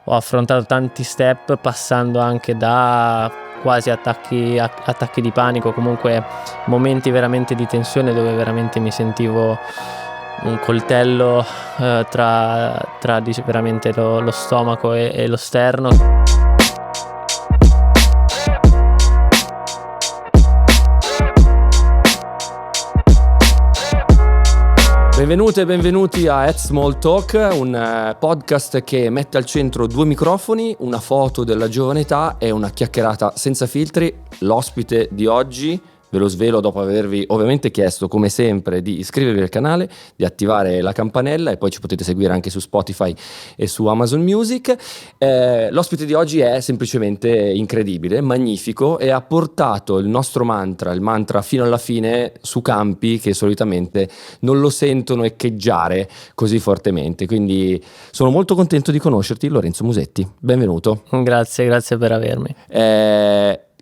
ho affrontato tanti step, passando anche da quasi attacchi di panico, comunque momenti veramente di tensione dove veramente mi sentivo un coltello tra veramente lo stomaco e lo sterno. Benvenute e benvenuti a Small Talk, un podcast che mette al centro due microfoni, una foto della giovane età e una chiacchierata senza filtri. L'ospite di oggi, ve lo svelo dopo avervi ovviamente chiesto come sempre di iscrivervi al canale, di attivare la campanella e poi ci potete seguire anche su Spotify e su Amazon Music. L'ospite di oggi è semplicemente incredibile, magnifico e ha portato il nostro mantra, il mantra fino alla fine, su campi che solitamente non lo sentono echeggiare così fortemente. Quindi sono molto contento di conoscerti, Lorenzo Musetti. Benvenuto. Grazie per avermi.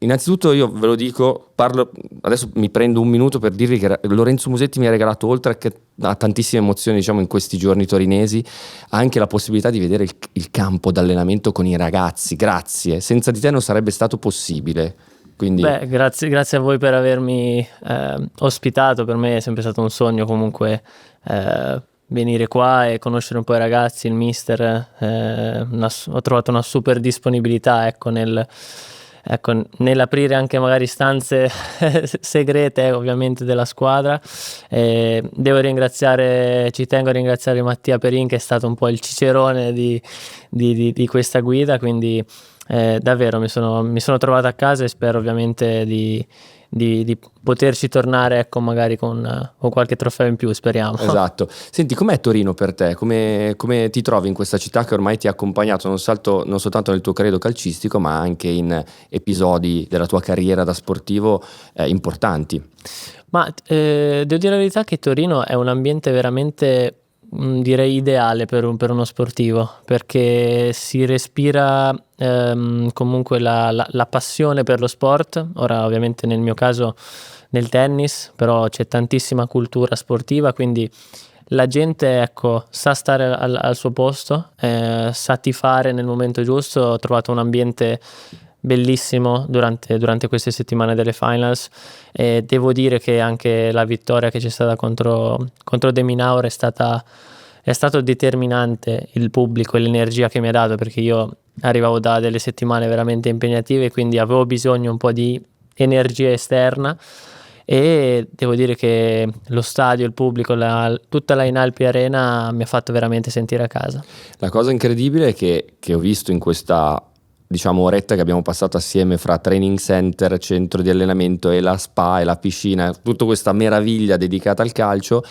Innanzitutto io ve lo dico, adesso mi prendo un minuto per dirvi che Lorenzo Musetti mi ha regalato, oltre che a tantissime emozioni, diciamo, in questi giorni torinesi, anche la possibilità di vedere il campo d'allenamento con i ragazzi. Grazie, senza di te non sarebbe stato possibile. Quindi... grazie a voi per avermi ospitato. Per me è sempre stato un sogno comunque venire qua e conoscere un po' i ragazzi, il mister. Ho trovato una super disponibilità, nell'aprire anche magari stanze segrete ovviamente della squadra. Ci tengo a ringraziare Mattia Perin, che è stato un po' il cicerone di questa guida, quindi davvero mi sono trovato a casa e spero ovviamente di poterci tornare, magari con qualche trofeo in più, speriamo. Esatto. Senti, com'è Torino per te? Come ti trovi in questa città che ormai ti ha accompagnato non soltanto nel tuo credo calcistico, ma anche in episodi della tua carriera da sportivo importanti? Ma devo dire la verità che Torino è un ambiente veramente, direi, ideale per uno sportivo, perché si respira comunque la passione per lo sport. Ora ovviamente nel mio caso nel tennis, però c'è tantissima cultura sportiva, quindi la gente sa stare al suo posto, sa tifare nel momento giusto. Ho trovato un ambiente bellissimo durante queste settimane delle finals, e devo dire che anche la vittoria che c'è stata contro De Minaur è stato determinante, il pubblico e l'energia che mi ha dato, perché io arrivavo da delle settimane veramente impegnative, quindi avevo bisogno un po' di energia esterna, e devo dire che lo stadio, il pubblico, tutta la Inalpi Arena mi ha fatto veramente sentire a casa. La cosa incredibile è che ho visto in questa, diciamo, oretta che abbiamo passato assieme fra training center, centro di allenamento e la spa e la piscina, tutta questa meraviglia dedicata al calcio,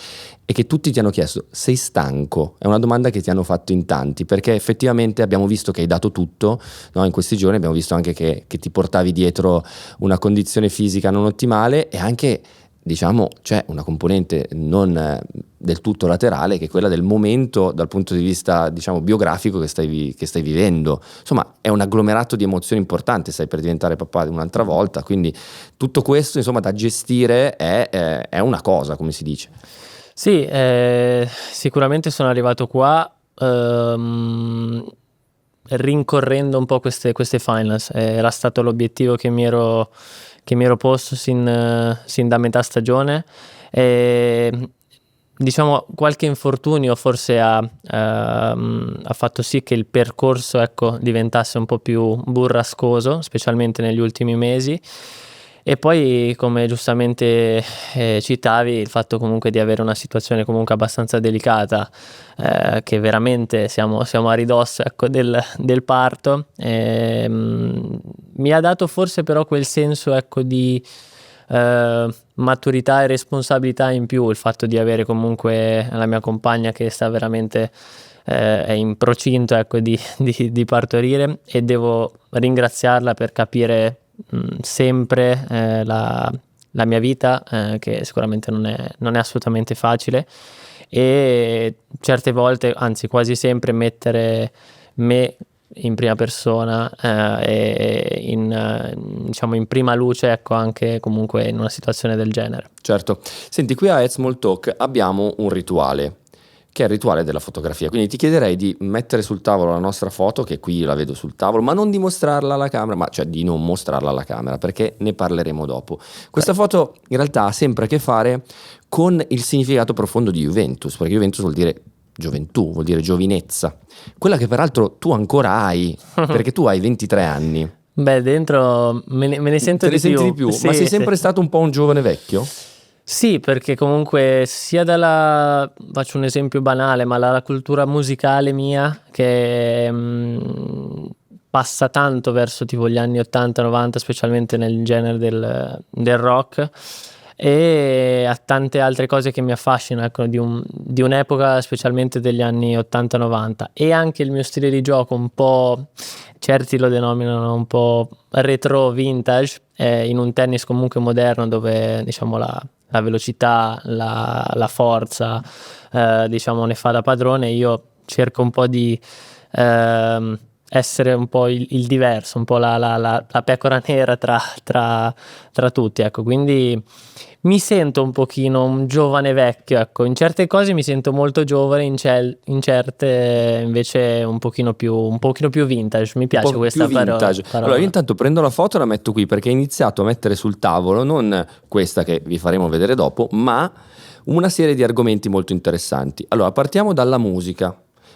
e che tutti ti hanno chiesto: sei stanco? È una domanda che ti hanno fatto in tanti, perché effettivamente abbiamo visto che hai dato tutto, no? In questi giorni abbiamo visto anche che ti portavi dietro una condizione fisica non ottimale, e anche, diciamo, c'è una componente non del tutto laterale, che è quella del momento dal punto di vista, diciamo, biografico che stai vivendo. Insomma, è un agglomerato di emozioni importante, stai per diventare papà un'altra volta, quindi tutto questo, insomma, da gestire è una cosa, come si dice. Sì, sicuramente sono arrivato qua rincorrendo un po' queste finals. Era stato l'obiettivo che mi ero posto sin da metà stagione, e diciamo qualche infortunio forse ha fatto sì che il percorso diventasse un po' più burrascoso, specialmente negli ultimi mesi. E poi, come giustamente citavi, il fatto comunque di avere una situazione comunque abbastanza delicata, che veramente siamo a ridosso del parto, mi ha dato forse però quel senso di maturità e responsabilità in più, il fatto di avere comunque la mia compagna che sta veramente è in procinto di partorire, e devo ringraziarla per capire sempre la mia vita, che sicuramente non è assolutamente facile, e certe volte, anzi quasi sempre, mettere me in prima persona e diciamo in prima luce, anche comunque in una situazione del genere. Certo. Senti, qui a Small Talk abbiamo un rituale. che è il rituale della fotografia. Quindi ti chiederei di mettere sul tavolo la nostra foto, che qui la vedo sul tavolo, ma non di mostrarla alla camera, cioè di non mostrarla alla camera, perché ne parleremo dopo. Questa foto in realtà ha sempre a che fare con il significato profondo di Juventus, perché Juventus vuol dire gioventù, vuol dire giovinezza, quella che peraltro tu ancora hai, perché tu hai 23 anni. Beh, dentro me ne sento Te ne senti di più? Sì, Ma sei sempre stato un po' un giovane vecchio? Sì, perché comunque sia faccio un esempio banale, ma la cultura musicale mia che passa tanto verso tipo gli anni 80-90, specialmente nel genere del rock, e a tante altre cose che mi affascinano, ecco, di un'epoca specialmente degli anni 80-90, e anche il mio stile di gioco un po', certi lo denominano un po' retro vintage, in un tennis comunque moderno dove diciamo la velocità, la forza, diciamo ne fa da padrone. Io cerco un po' di essere un po' il diverso, un po' la pecora nera tra tutti, ecco, quindi mi sento un pochino un giovane vecchio, ecco, in certe cose mi sento molto giovane, in certe invece un pochino più vintage, mi piace questa parola. Allora io intanto prendo la foto e la metto qui, perché ho iniziato a mettere sul tavolo non questa che vi faremo vedere dopo, ma una serie di argomenti molto interessanti. Allora partiamo dalla musica.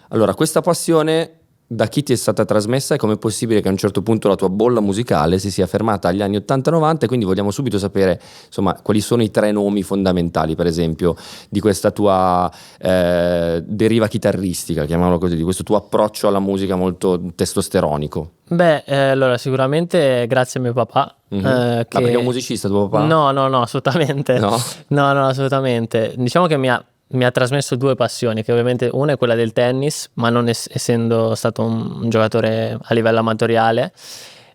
Allora, questa passione da chi ti è stata trasmessa, e com'è possibile che a un certo punto la tua bolla musicale si sia fermata agli anni 80-90, e quindi vogliamo subito sapere insomma quali sono i 3 nomi fondamentali, per esempio, di questa tua deriva chitarristica, chiamiamolo così, di questo tuo approccio alla musica molto testosteronico. Beh, allora sicuramente grazie a mio papà. Perché è un musicista tuo papà? No, assolutamente. No? No, assolutamente. Diciamo che mi ha trasmesso 2 passioni, che ovviamente una è quella del tennis, ma non essendo stato un giocatore a livello amatoriale,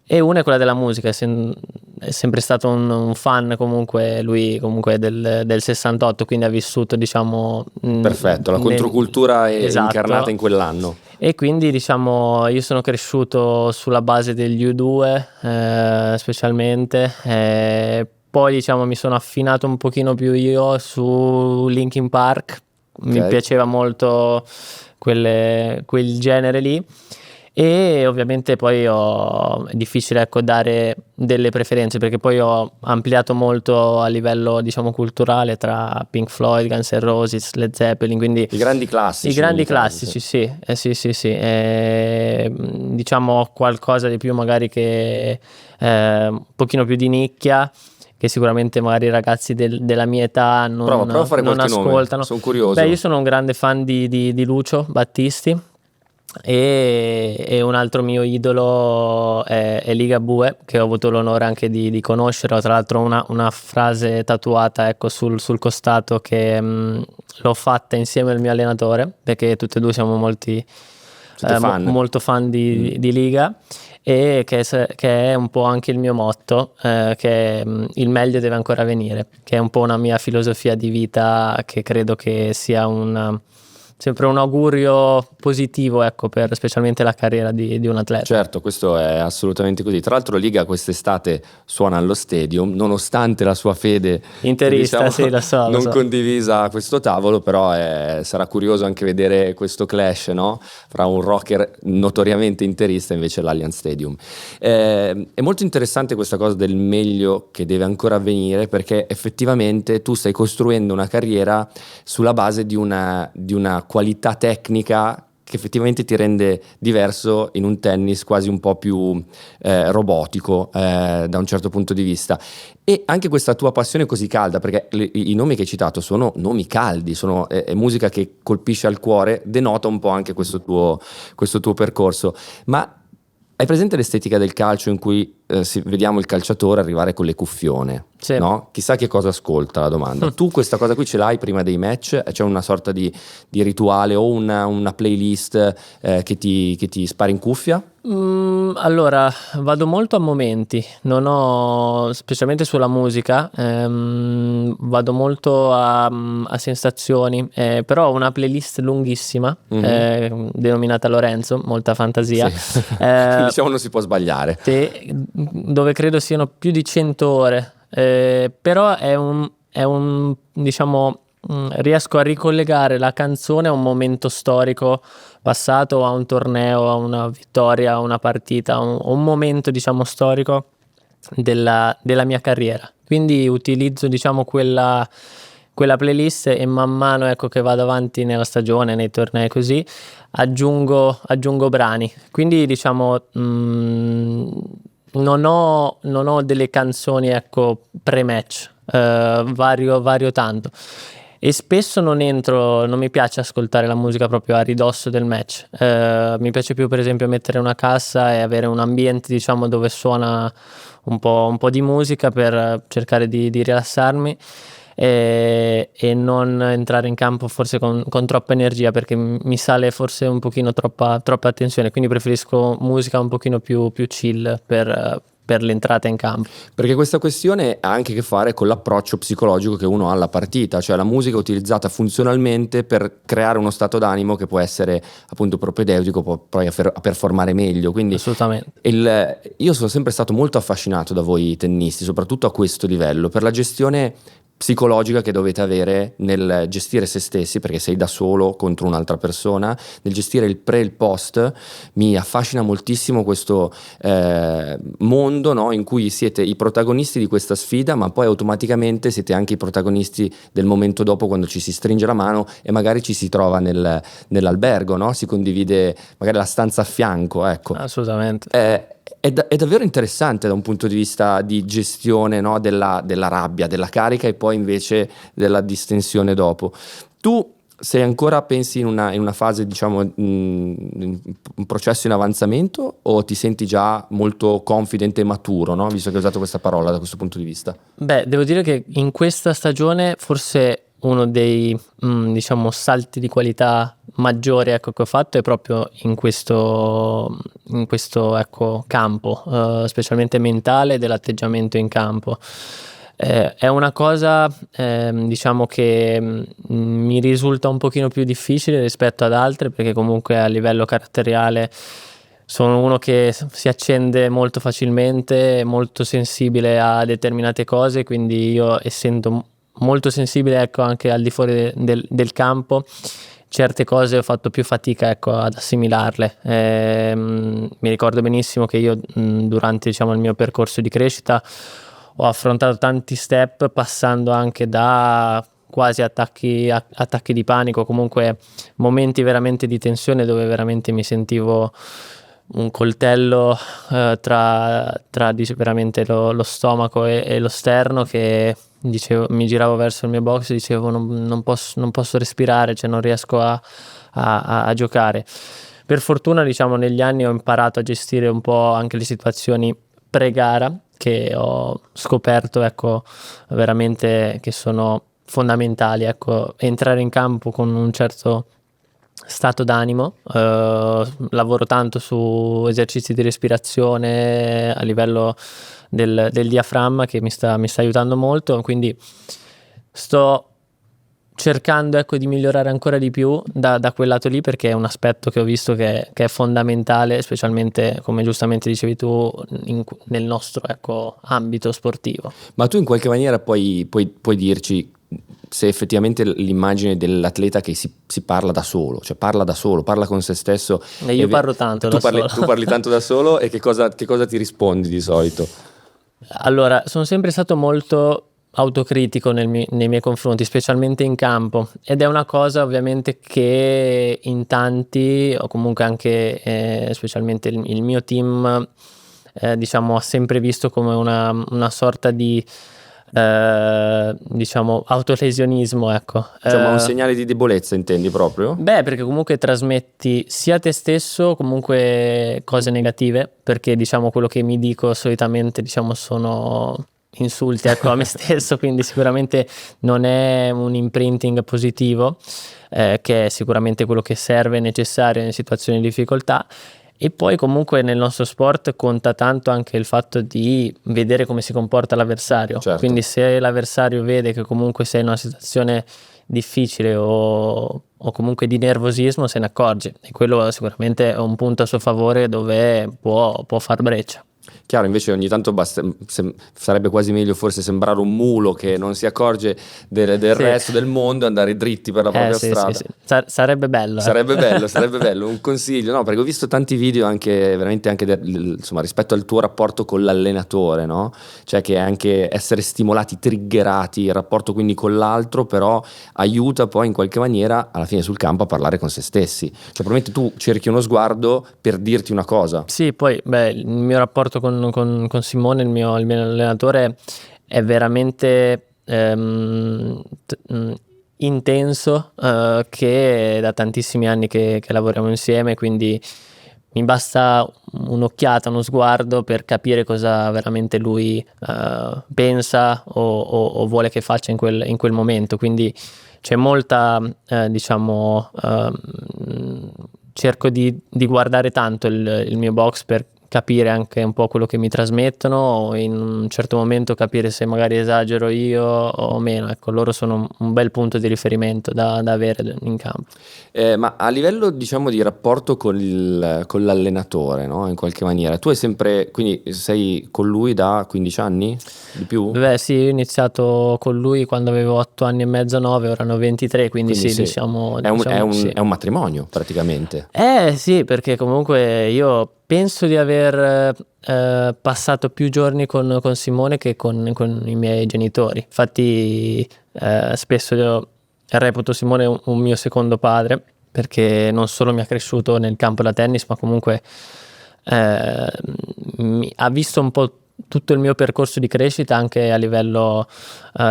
e una è quella della musica, è sempre stato un fan comunque, lui comunque del 68, quindi ha vissuto, diciamo... Perfetto, la controcultura è esatto, incarnata in quell'anno. E quindi diciamo io sono cresciuto sulla base degli U2, specialmente, poi diciamo mi sono affinato un pochino più io su Linkin Park, mi piaceva molto quel genere lì, e ovviamente poi è difficile, ecco, dare delle preferenze, perché poi ho ampliato molto a livello diciamo culturale tra Pink Floyd, Guns N' Roses, Led Zeppelin, quindi i grandi classici. Sì. Diciamo qualcosa di più magari che un pochino più di nicchia, che sicuramente magari i ragazzi della mia età prova a fare non ascoltano. Sono curioso. Beh, io sono un grande fan di Lucio Battisti, e un altro mio idolo è Ligabue, che ho avuto l'onore anche di conoscere. Tra l'altro una frase tatuata, ecco, sul costato, che l'ho fatta insieme al mio allenatore, perché tutti e due siamo molto fan di Liga, e che è un po' anche il mio motto, che il meglio deve ancora venire, che è un po' una mia filosofia di vita, che credo che sia sempre un augurio positivo, ecco, per specialmente la carriera di un atleta. Certo, questo è assolutamente così. Tra l'altro Liga quest'estate suona allo Stadium, nonostante la sua fede interista, diciamo, sì, lo so, non condivisa a questo tavolo, però sarà curioso anche vedere questo clash, no? Fra un rocker notoriamente interista e invece l'Allianz Stadium. È molto interessante questa cosa del meglio che deve ancora avvenire, perché effettivamente tu stai costruendo una carriera sulla base di una qualità tecnica che effettivamente ti rende diverso in un tennis quasi un po' più robotico, da un certo punto di vista. E anche questa tua passione così calda, perché i nomi che hai citato sono nomi caldi, è musica che colpisce al cuore, denota un po' anche questo tuo percorso. Ma hai presente l'estetica del calcio in cui vediamo il calciatore arrivare con le cuffione? Sì. No? Chissà che cosa ascolta, la domanda. Tu questa cosa qui ce l'hai prima dei match? C'è una sorta di rituale o una playlist che ti spara in cuffia? Allora, vado molto a momenti, specialmente sulla musica, vado molto a sensazioni, però ho una playlist lunghissima, denominata Lorenzo, molta fantasia. Sì. Diciamo non si può sbagliare. Sì, dove credo siano più di 100 ore, però è un diciamo riesco a ricollegare la canzone a un momento storico passato, a un torneo, a una vittoria, a una partita, a un momento diciamo storico della mia carriera. Quindi utilizzo diciamo quella playlist e man mano ecco che vado avanti nella stagione, nei tornei così, aggiungo brani. Quindi diciamo non ho delle canzoni ecco pre-match, vario tanto. E spesso non mi piace ascoltare la musica proprio a ridosso del match. Mi piace più per esempio mettere una cassa e avere un ambiente diciamo dove suona un po' di musica per cercare di rilassarmi e non entrare in campo forse con troppa energia, perché mi sale forse un pochino troppa tensione, quindi preferisco musica un pochino più chill per l'entrata in campo. Perché questa questione ha anche a che fare con l'approccio psicologico che uno ha alla partita, cioè la musica utilizzata funzionalmente per creare uno stato d'animo che può essere appunto propedeutico poi a performare meglio. Quindi Assolutamente. io sono sempre stato molto affascinato da voi tennisti, soprattutto a questo livello, per la gestione psicologica che dovete avere nel gestire se stessi, perché sei da solo contro un'altra persona, nel gestire il pre e il post. Mi affascina moltissimo questo mondo, no, in cui siete i protagonisti di questa sfida, ma poi automaticamente siete anche i protagonisti del momento dopo, quando ci si stringe la mano e magari ci si trova nell'albergo, no? Si condivide magari la stanza a fianco, ecco. Assolutamente. È davvero interessante da un punto di vista di gestione, no, della rabbia, della carica e poi invece della distensione dopo. Tu sei ancora, pensi, in una fase, diciamo, un processo in avanzamento, o ti senti già molto confident e maturo, no? Visto che hai usato questa parola da questo punto di vista. Beh, devo dire che in questa stagione forse uno dei diciamo salti di qualità maggiori ecco che ho fatto è proprio in questo ecco campo, specialmente mentale, dell'atteggiamento in campo. È una cosa diciamo che mi risulta un pochino più difficile rispetto ad altre, perché comunque a livello caratteriale sono uno che si accende molto facilmente, molto sensibile a determinate cose, quindi io, essendo molto sensibile ecco anche al di fuori del campo, certe cose ho fatto più fatica ecco ad assimilarle. Mi ricordo benissimo che io durante diciamo il mio percorso di crescita ho affrontato tanti step, passando anche da quasi attacchi di panico, comunque momenti veramente di tensione dove veramente mi sentivo un coltello tra veramente lo stomaco e lo sterno, che mi giravo verso il mio box e dicevo non posso respirare, cioè non riesco a giocare. Per fortuna diciamo negli anni ho imparato a gestire un po' anche le situazioni pre-gara, che ho scoperto ecco veramente che sono fondamentali, ecco, entrare in campo con un certo stato d'animo. Lavoro tanto su esercizi di respirazione a livello del diaframma, che mi sta aiutando molto, quindi sto cercando ecco di migliorare ancora di più da quel lato lì, perché è un aspetto che ho visto che è fondamentale, specialmente come giustamente dicevi tu nel nostro ecco ambito sportivo. Ma tu in qualche maniera puoi dirci se effettivamente l'immagine dell'atleta che si parla da solo, cioè parla da solo, parla con se stesso. E io parlo tanto da solo. Tu parli tanto da solo, e che cosa ti rispondi di solito? Allora, sono sempre stato molto autocritico nei miei confronti, specialmente in campo, ed è una cosa ovviamente che in tanti, o comunque anche specialmente il mio team diciamo ha sempre visto come una sorta di diciamo autolesionismo, ecco. Cioè, ma un segnale di debolezza intendi proprio? Beh, perché comunque trasmetti sia te stesso comunque cose negative, perché diciamo quello che mi dico solitamente diciamo sono insulti ecco a me stesso, quindi sicuramente non è un imprinting positivo, che è sicuramente quello che serve e necessario in situazioni di difficoltà. E poi comunque nel nostro sport conta tanto anche il fatto di vedere come si comporta l'avversario. Certo. Quindi se l'avversario vede che comunque sei in una situazione difficile o comunque di nervosismo, se ne accorge, e quello sicuramente è un punto a suo favore dove può far breccia. Chiaro, invece ogni tanto sarebbe quasi meglio forse sembrare un mulo che non si accorge del Sì. resto del mondo e andare dritti per la propria Sì, strada. sì, sì. Sarebbe bello. Sarebbe bello, un consiglio, no? Perché ho visto tanti video anche veramente anche insomma, rispetto al tuo rapporto con l'allenatore, no? Cioè che anche essere stimolati, triggerati, il rapporto quindi con l'altro, però aiuta poi in qualche maniera alla fine sul campo a parlare con se stessi. Cioè probabilmente tu cerchi uno sguardo per dirti una cosa. Sì, poi il mio rapporto con Simone, il mio allenatore, è veramente intenso, che è da tantissimi anni che lavoriamo insieme, quindi mi basta un'occhiata, uno sguardo per capire cosa veramente lui pensa o vuole che faccia in quel momento. Quindi c'è molta, diciamo, cerco di guardare tanto il mio box per capire anche un po' quello che mi trasmettono, o in un certo momento capire se magari esagero io o meno. Ecco, loro sono un bel punto di riferimento da avere in campo. Ma a livello, diciamo, di rapporto con l'allenatore, no? In qualche maniera, tu hai sempre, quindi sei con lui da 15 anni? Di più? Beh, sì, io ho iniziato con lui quando avevo 8 anni e mezzo, 9, ora hanno 23, quindi sì, diciamo sì. È un matrimonio praticamente. Sì, perché comunque io penso di aver passato più giorni con Simone che con i miei genitori. Infatti spesso io reputo Simone un mio secondo padre, perché non solo mi ha cresciuto nel campo da tennis, ma comunque ha visto un po' tutto il mio percorso di crescita anche a livello,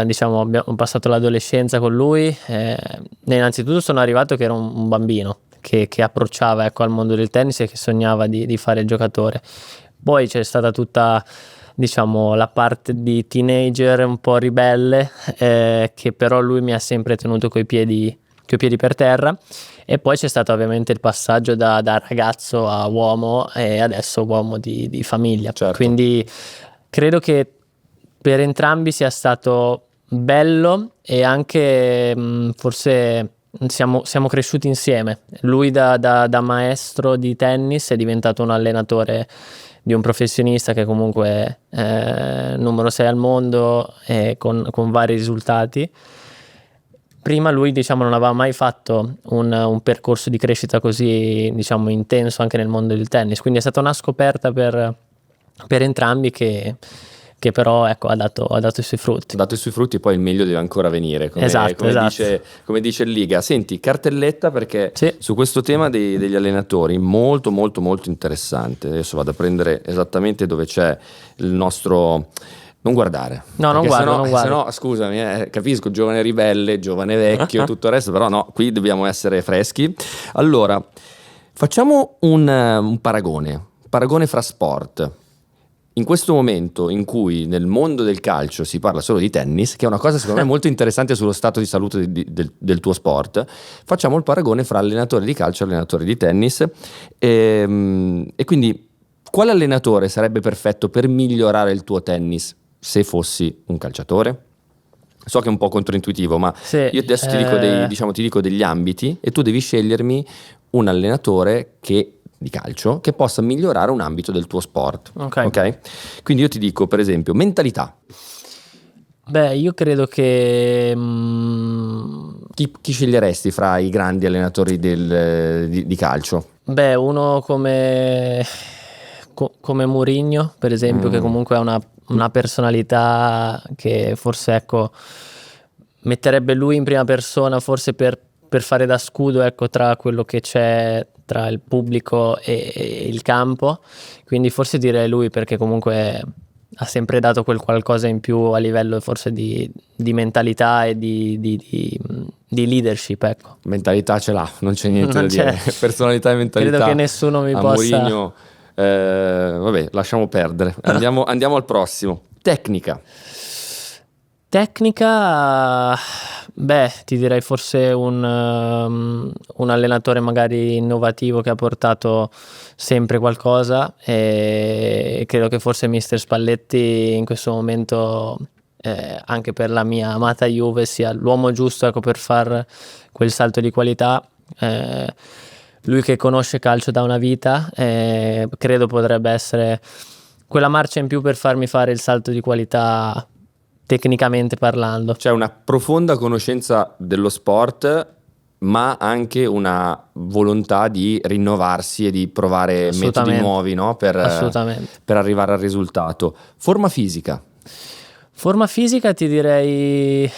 diciamo, ho passato l'adolescenza con lui. Innanzitutto sono arrivato che ero un bambino che approcciava, ecco, al mondo del tennis e che sognava di fare il giocatore. Poi c'è stata tutta, diciamo, la parte di teenager un po' ribelle, che però lui mi ha sempre tenuto coi piedi per terra. E poi c'è stato ovviamente il passaggio da ragazzo a uomo e adesso uomo di famiglia. Certo. Quindi credo che per entrambi sia stato bello e anche forse siamo cresciuti insieme. Lui da maestro di tennis è diventato un allenatore di un professionista che comunque è numero 6 al mondo e con vari risultati. Prima lui, diciamo, non aveva mai fatto un percorso di crescita così, diciamo, intenso anche nel mondo del tennis, quindi è stata una scoperta per entrambi che però, ecco, ha dato i suoi frutti. Ha dato i suoi frutti e poi il meglio deve ancora venire, Esatto. come dice il Liga. Senti, cartelletta, perché Sì. su questo tema degli allenatori, molto molto molto interessante. Adesso vado a prendere esattamente dove c'è il nostro... Non guardare. No, non guardo. Sennò, scusami, capisco, giovane ribelle, giovane vecchio, tutto il resto, però no, qui dobbiamo essere freschi. Allora, facciamo un paragone fra sport. In questo momento in cui nel mondo del calcio si parla solo di tennis, che è una cosa secondo me molto interessante sullo stato di salute del tuo sport, facciamo il paragone fra allenatore di calcio e allenatore di tennis, e quindi quale allenatore sarebbe perfetto per migliorare il tuo tennis se fossi un calciatore? So che è un po' controintuitivo, ma Sì, io adesso ti dico degli ambiti e tu devi scegliermi un allenatore di calcio che possa migliorare un ambito del tuo sport. Ok. Quindi io ti dico, per esempio, mentalità. Beh, io credo che Chi sceglieresti fra i grandi allenatori di calcio? beh, uno come Mourinho, per esempio, che comunque ha una personalità che forse, ecco, metterebbe lui in prima persona, forse per fare da scudo, ecco, tra quello che c'è tra il pubblico e il campo. Quindi forse direi lui, perché comunque ha sempre dato quel qualcosa in più a livello forse di mentalità e di leadership, ecco. Mentalità ce l'ha, non c'è niente Non da dire. c'è. Personalità e mentalità. Credo che nessuno mi a possa... Mourinho, vabbè, lasciamo perdere. Andiamo al prossimo. Tecnica, beh, ti direi forse un allenatore magari innovativo che ha portato sempre qualcosa, e credo che forse Mister Spalletti in questo momento, anche per la mia amata Juve, sia l'uomo giusto, ecco, per far quel salto di qualità. Lui che conosce calcio da una vita, credo potrebbe essere quella marcia in più per farmi fare il salto di qualità tecnicamente parlando. C'è una profonda conoscenza dello sport, ma anche una volontà di rinnovarsi e di provare metodi nuovi, no? Per arrivare al risultato. Forma fisica ti direi,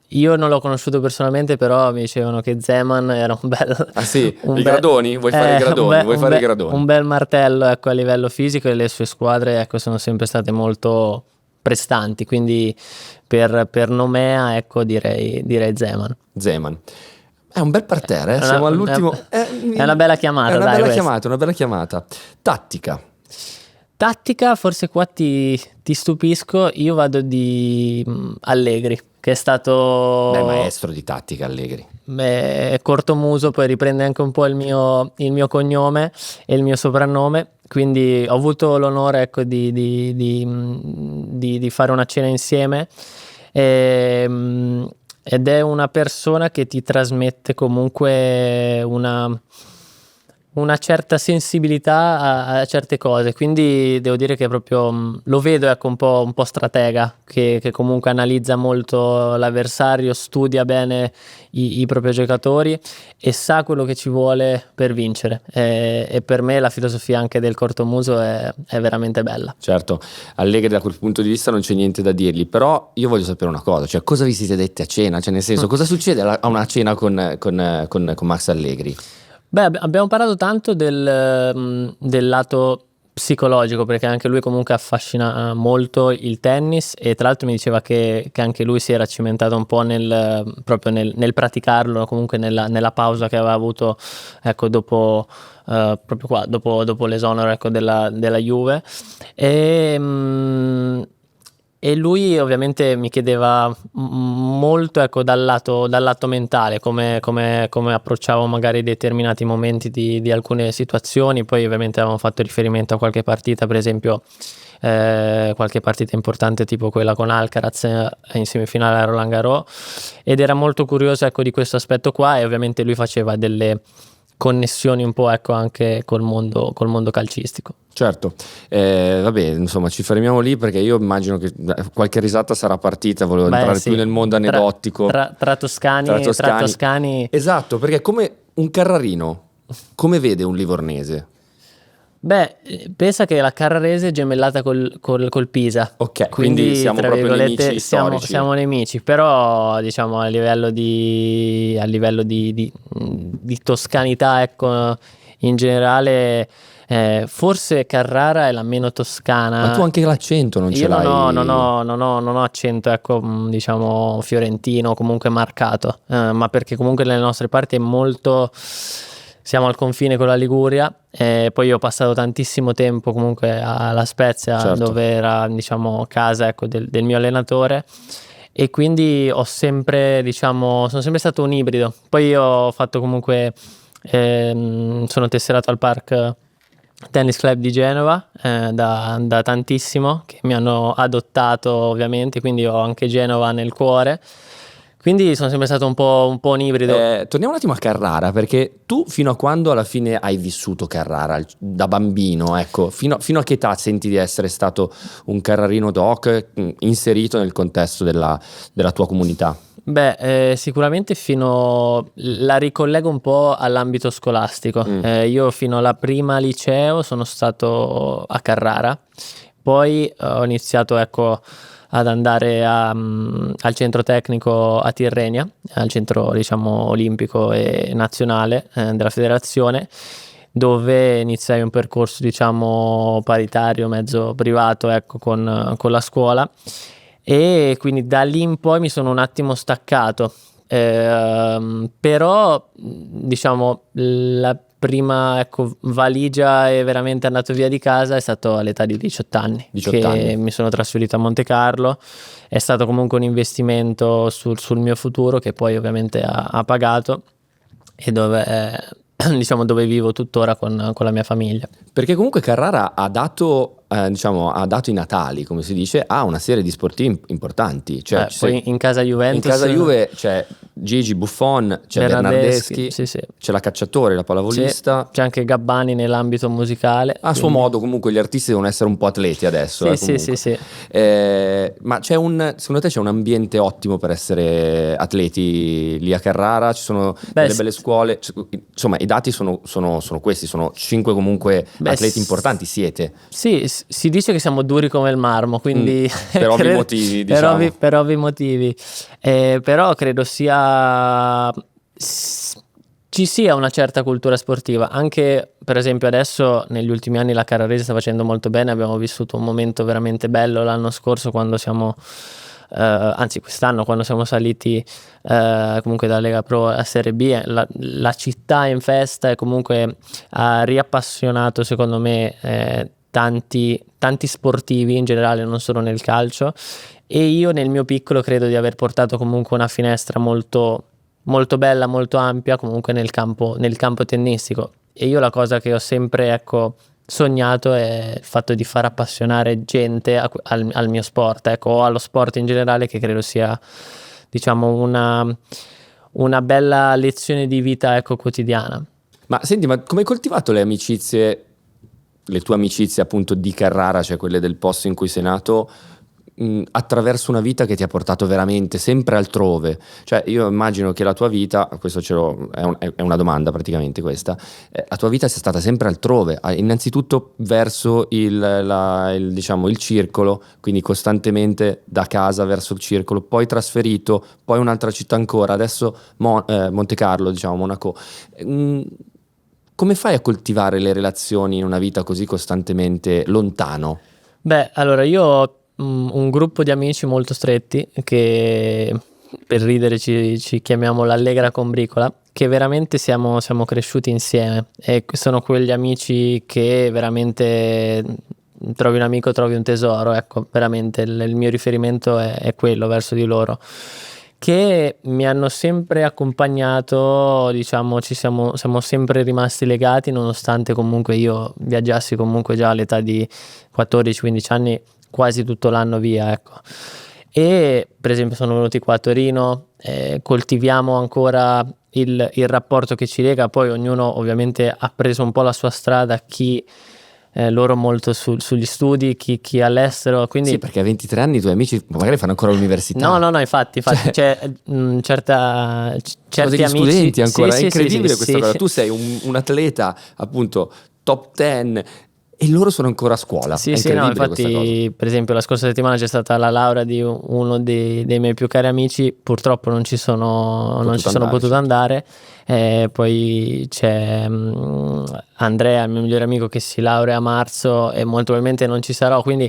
io non l'ho conosciuto personalmente, però mi dicevano che Zeman era un bel... Ah sì? I gradoni? Vuoi fare i gradoni? Un bel martello, ecco, a livello fisico, e le sue squadre, ecco, sono sempre state molto prestanti, quindi per nomea, ecco, direi Zeman. È un bel parterre, siamo all'ultimo. È una bella chiamata, una bella chiamata. Tattica, forse qua ti stupisco, io vado di Allegri, che è stato... maestro di tattica Allegri. È cortomuso, poi riprende anche un po' il mio cognome e il mio soprannome, quindi ho avuto l'onore, ecco, di fare una cena insieme, ed è una persona che ti trasmette comunque una certa sensibilità a certe cose, quindi devo dire che proprio lo vedo, ecco, un po' stratega, che comunque analizza molto l'avversario, studia bene i propri giocatori e sa quello che ci vuole per vincere, e per me la filosofia anche del cortomuso è veramente bella. Certo, Allegri da quel punto di vista non c'è niente da dirgli, però io voglio sapere una cosa, cioè cosa vi siete detti a cena, cioè nel senso cosa succede a una cena con Max Allegri? Abbiamo parlato tanto del lato psicologico, perché anche lui comunque affascina molto il tennis, e tra l'altro mi diceva che anche lui si era cimentato un po' proprio nel praticarlo, comunque nella pausa che aveva avuto, ecco, dopo proprio qua, dopo l'esonero, ecco, della Juve, e lui ovviamente mi chiedeva molto, ecco, dal lato mentale, come approcciavo magari determinati momenti di alcune situazioni. Poi ovviamente avevamo fatto riferimento a qualche partita, per esempio qualche partita importante tipo quella con Alcaraz in semifinale a Roland Garros, ed era molto curioso, ecco, di questo aspetto qua, e ovviamente lui faceva delle connessioni un po', ecco, anche col mondo calcistico. Certo, vabbè, insomma, ci fermiamo lì perché io immagino che qualche risata sarà partita, volevo entrare più nel mondo aneddotico. Tra toscani. Esatto, perché come un Carrarino, come vede un livornese? Pensa che la Carrarese è gemellata col Pisa. Ok, quindi siamo proprio nemici storici. Siamo nemici, però diciamo a livello di toscanità, ecco, in generale, forse Carrara è la meno toscana. Ma tu anche l'accento non ce l'hai? Non ho accento, ecco, diciamo fiorentino, comunque marcato, ma perché comunque nelle nostre parti è molto... Siamo al confine con la Liguria, e poi io ho passato tantissimo tempo comunque alla Spezia, certo, dove era, diciamo, casa, ecco, del mio allenatore, e quindi sono sempre stato un ibrido. Poi io ho fatto comunque, sono tesserato al Park Tennis Club di Genova da tantissimo, che mi hanno adottato ovviamente, quindi ho anche Genova nel cuore. Quindi sono sempre stato un po' un ibrido. Torniamo un attimo a Carrara, perché tu fino a quando alla fine hai vissuto Carrara? Da bambino, ecco, fino a che età senti di essere stato un carrarino doc inserito nel contesto della tua comunità? Sicuramente la ricollego un po' all'ambito scolastico. Io fino alla prima liceo sono stato a Carrara, poi ho iniziato, ecco, ad andare al centro tecnico a Tirrenia, al centro, diciamo, olimpico e nazionale della federazione, dove iniziai un percorso, diciamo, paritario, mezzo privato, ecco, con la scuola, e quindi da lì in poi mi sono un attimo staccato, però diciamo la prima, ecco, valigia e veramente andato via di casa è stato all'età di 18 anni. Mi sono trasferito a Monte Carlo. È stato comunque un investimento sul mio futuro, che poi ovviamente ha pagato, e dove vivo tuttora con la mia famiglia. Perché comunque Carrara ha dato i natali, come si dice, a una serie di sportivi importanti. Cioè, poi in casa Juventus. In casa Juve, cioè, Gigi Buffon, c'è Bernardeschi, sì, sì. c'è la Cacciatore, la pallavolista. C'è anche Gabbani nell'ambito musicale. A suo modo comunque gli artisti devono essere un po' atleti adesso. Sì. Ma secondo te c'è un ambiente ottimo per essere atleti lì a Carrara? Ci sono delle belle scuole? Insomma, i dati sono questi, sono 5 comunque atleti importanti, siete. Sì, si dice che siamo duri come il marmo, quindi per ovvi motivi, diciamo. Per ovvi motivi. Però credo ci sia una certa cultura sportiva. Anche per esempio adesso negli ultimi anni la Carrarese sta facendo molto bene, abbiamo vissuto un momento veramente bello l'anno scorso quando anzi quest'anno quando siamo saliti comunque da Lega Pro a Serie B, la città è in festa e comunque ha riappassionato secondo me tanti sportivi in generale, non solo nel calcio, e io nel mio piccolo credo di aver portato comunque una finestra molto molto bella, molto ampia comunque nel campo tennistico. E io la cosa che ho sempre sognato è il fatto di far appassionare gente al mio sport, o allo sport in generale, che credo sia diciamo una bella lezione di vita quotidiana. Ma senti, ma come hai coltivato le tue amicizie appunto di Carrara, cioè quelle del posto in cui sei nato, attraverso una vita che ti ha portato veramente sempre altrove? Cioè io immagino che la tua vita, questo è una domanda praticamente questa, la tua vita sia stata sempre altrove, innanzitutto verso diciamo il circolo, quindi costantemente da casa verso il circolo, poi trasferito, poi un'altra città ancora, adesso Monte Carlo, diciamo Monaco. Come fai a coltivare le relazioni in una vita così costantemente lontano? Beh, allora io ho un gruppo di amici molto stretti che per ridere ci chiamiamo l'Allegra Combricola, che veramente siamo cresciuti insieme, e sono quegli amici che veramente trovi un amico, trovi un tesoro, ecco, veramente il mio riferimento è quello verso di loro, che mi hanno sempre accompagnato, diciamo, siamo sempre rimasti legati, nonostante comunque io viaggiassi comunque già all'età di 14-15 anni quasi tutto l'anno via, ecco. E per esempio sono venuti qua a Torino, coltiviamo ancora il rapporto che ci lega, poi ognuno ovviamente ha preso un po' la sua strada, chi loro molto sugli studi, chi all'estero, quindi... Sì, perché a 23 anni i tuoi amici magari fanno ancora l'università. No, infatti c'è certi amici... studenti ancora, sì, è incredibile questa cosa. sì. Tu sei un atleta appunto top 10 e loro sono ancora a scuola. Sì, no, infatti per esempio la scorsa settimana c'è stata la laurea di uno dei miei più cari amici, purtroppo non ci sono potuto andare. Poi c'è Andrea, il mio migliore amico, che si laurea a marzo e molto probabilmente non ci sarò, quindi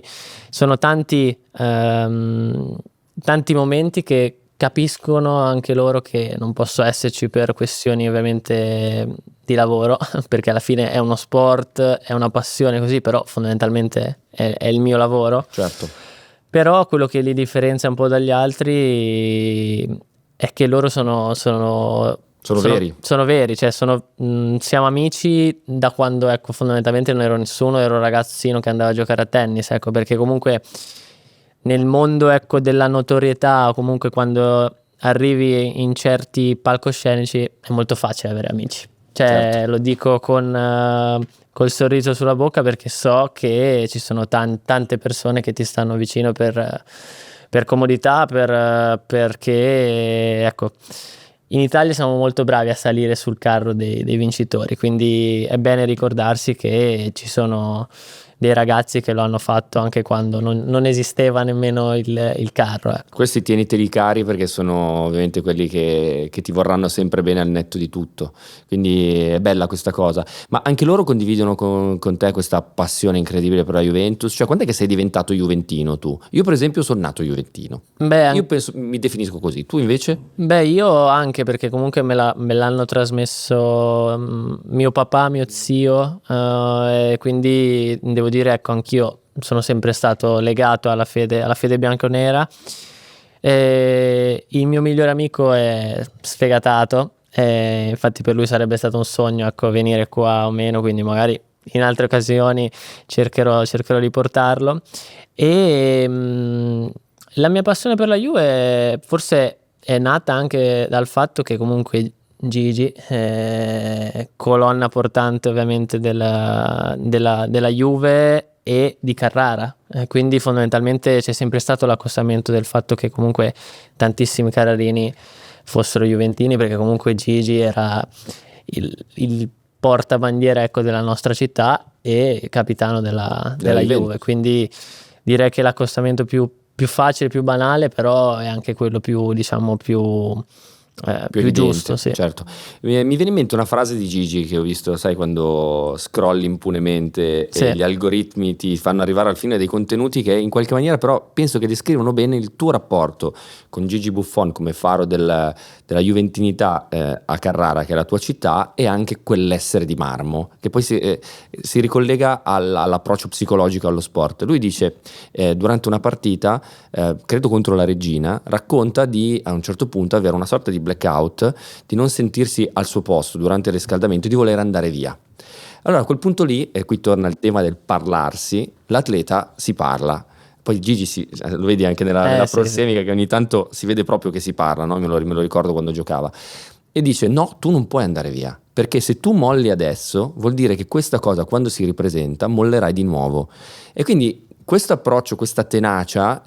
sono tanti momenti che capiscono anche loro che non posso esserci per questioni ovviamente di lavoro, perché alla fine è uno sport, è una passione così, però fondamentalmente è il mio lavoro. Certo. Però quello che li differenzia un po' dagli altri è che loro sono veri. Sono veri, cioè siamo amici da quando, ecco, fondamentalmente non ero nessuno, ero un ragazzino che andava a giocare a tennis, ecco, perché comunque nel mondo, ecco, della notorietà, o comunque quando arrivi in certi palcoscenici è molto facile avere amici. Cioè, certo. Lo dico col sorriso sulla bocca, perché so che ci sono tante persone che ti stanno vicino per comodità, perché ecco, in Italia siamo molto bravi a salire sul carro dei vincitori, quindi è bene ricordarsi che ci sono dei ragazzi che lo hanno fatto anche quando non esisteva nemmeno il carro. Questi tieniteli cari, perché sono ovviamente quelli che ti vorranno sempre bene al netto di tutto, quindi è bella questa cosa. Ma anche loro condividono con te questa passione incredibile per la Juventus? Cioè, quando è che sei diventato juventino tu? Io per esempio sono nato juventino. Io penso, mi definisco così, tu invece? Beh, io anche, perché comunque me l'hanno trasmesso mio papà, mio zio, e quindi devo dire, ecco, anch'io sono sempre stato legato alla fede bianconera. Il mio migliore amico è sfegatato, infatti per lui sarebbe stato un sogno, ecco, venire qua o meno, quindi magari in altre occasioni cercherò di portarlo. E la mia passione per la Juve forse è nata anche dal fatto che comunque Gigi, colonna portante ovviamente della Juve e di Carrara, quindi fondamentalmente c'è sempre stato l'accostamento del fatto che comunque tantissimi carrarini fossero juventini, perché comunque Gigi era il portabandiera, ecco, della nostra città e capitano della Juve, quindi direi che l'accostamento più facile, più banale, però è anche quello più, diciamo, più giusto, sì. Certo. Mi viene in mente una frase di Gigi che ho visto, sai, quando scrolli impunemente Sì. e gli algoritmi ti fanno arrivare al fine dei contenuti che in qualche maniera però penso che descrivono bene il tuo rapporto con Gigi Buffon come faro della juventinità a Carrara, che è la tua città, e anche quell'essere di marmo, che poi si ricollega all'approccio psicologico allo sport. Lui dice, durante una partita, credo contro la Regina, racconta di a un certo punto avere una sorta di blackout, di non sentirsi al suo posto durante il riscaldamento e di voler andare via. Allora a quel punto lì, e qui torna il tema del parlarsi, l'atleta si parla. Poi Gigi lo vedi anche nella prossemica, sì, che ogni tanto si vede proprio che si parla, no? Me lo ricordo quando giocava. E dice, no, tu non puoi andare via, perché se tu molli adesso vuol dire che questa cosa quando si ripresenta mollerai di nuovo. E quindi questo approccio, questa tenacia,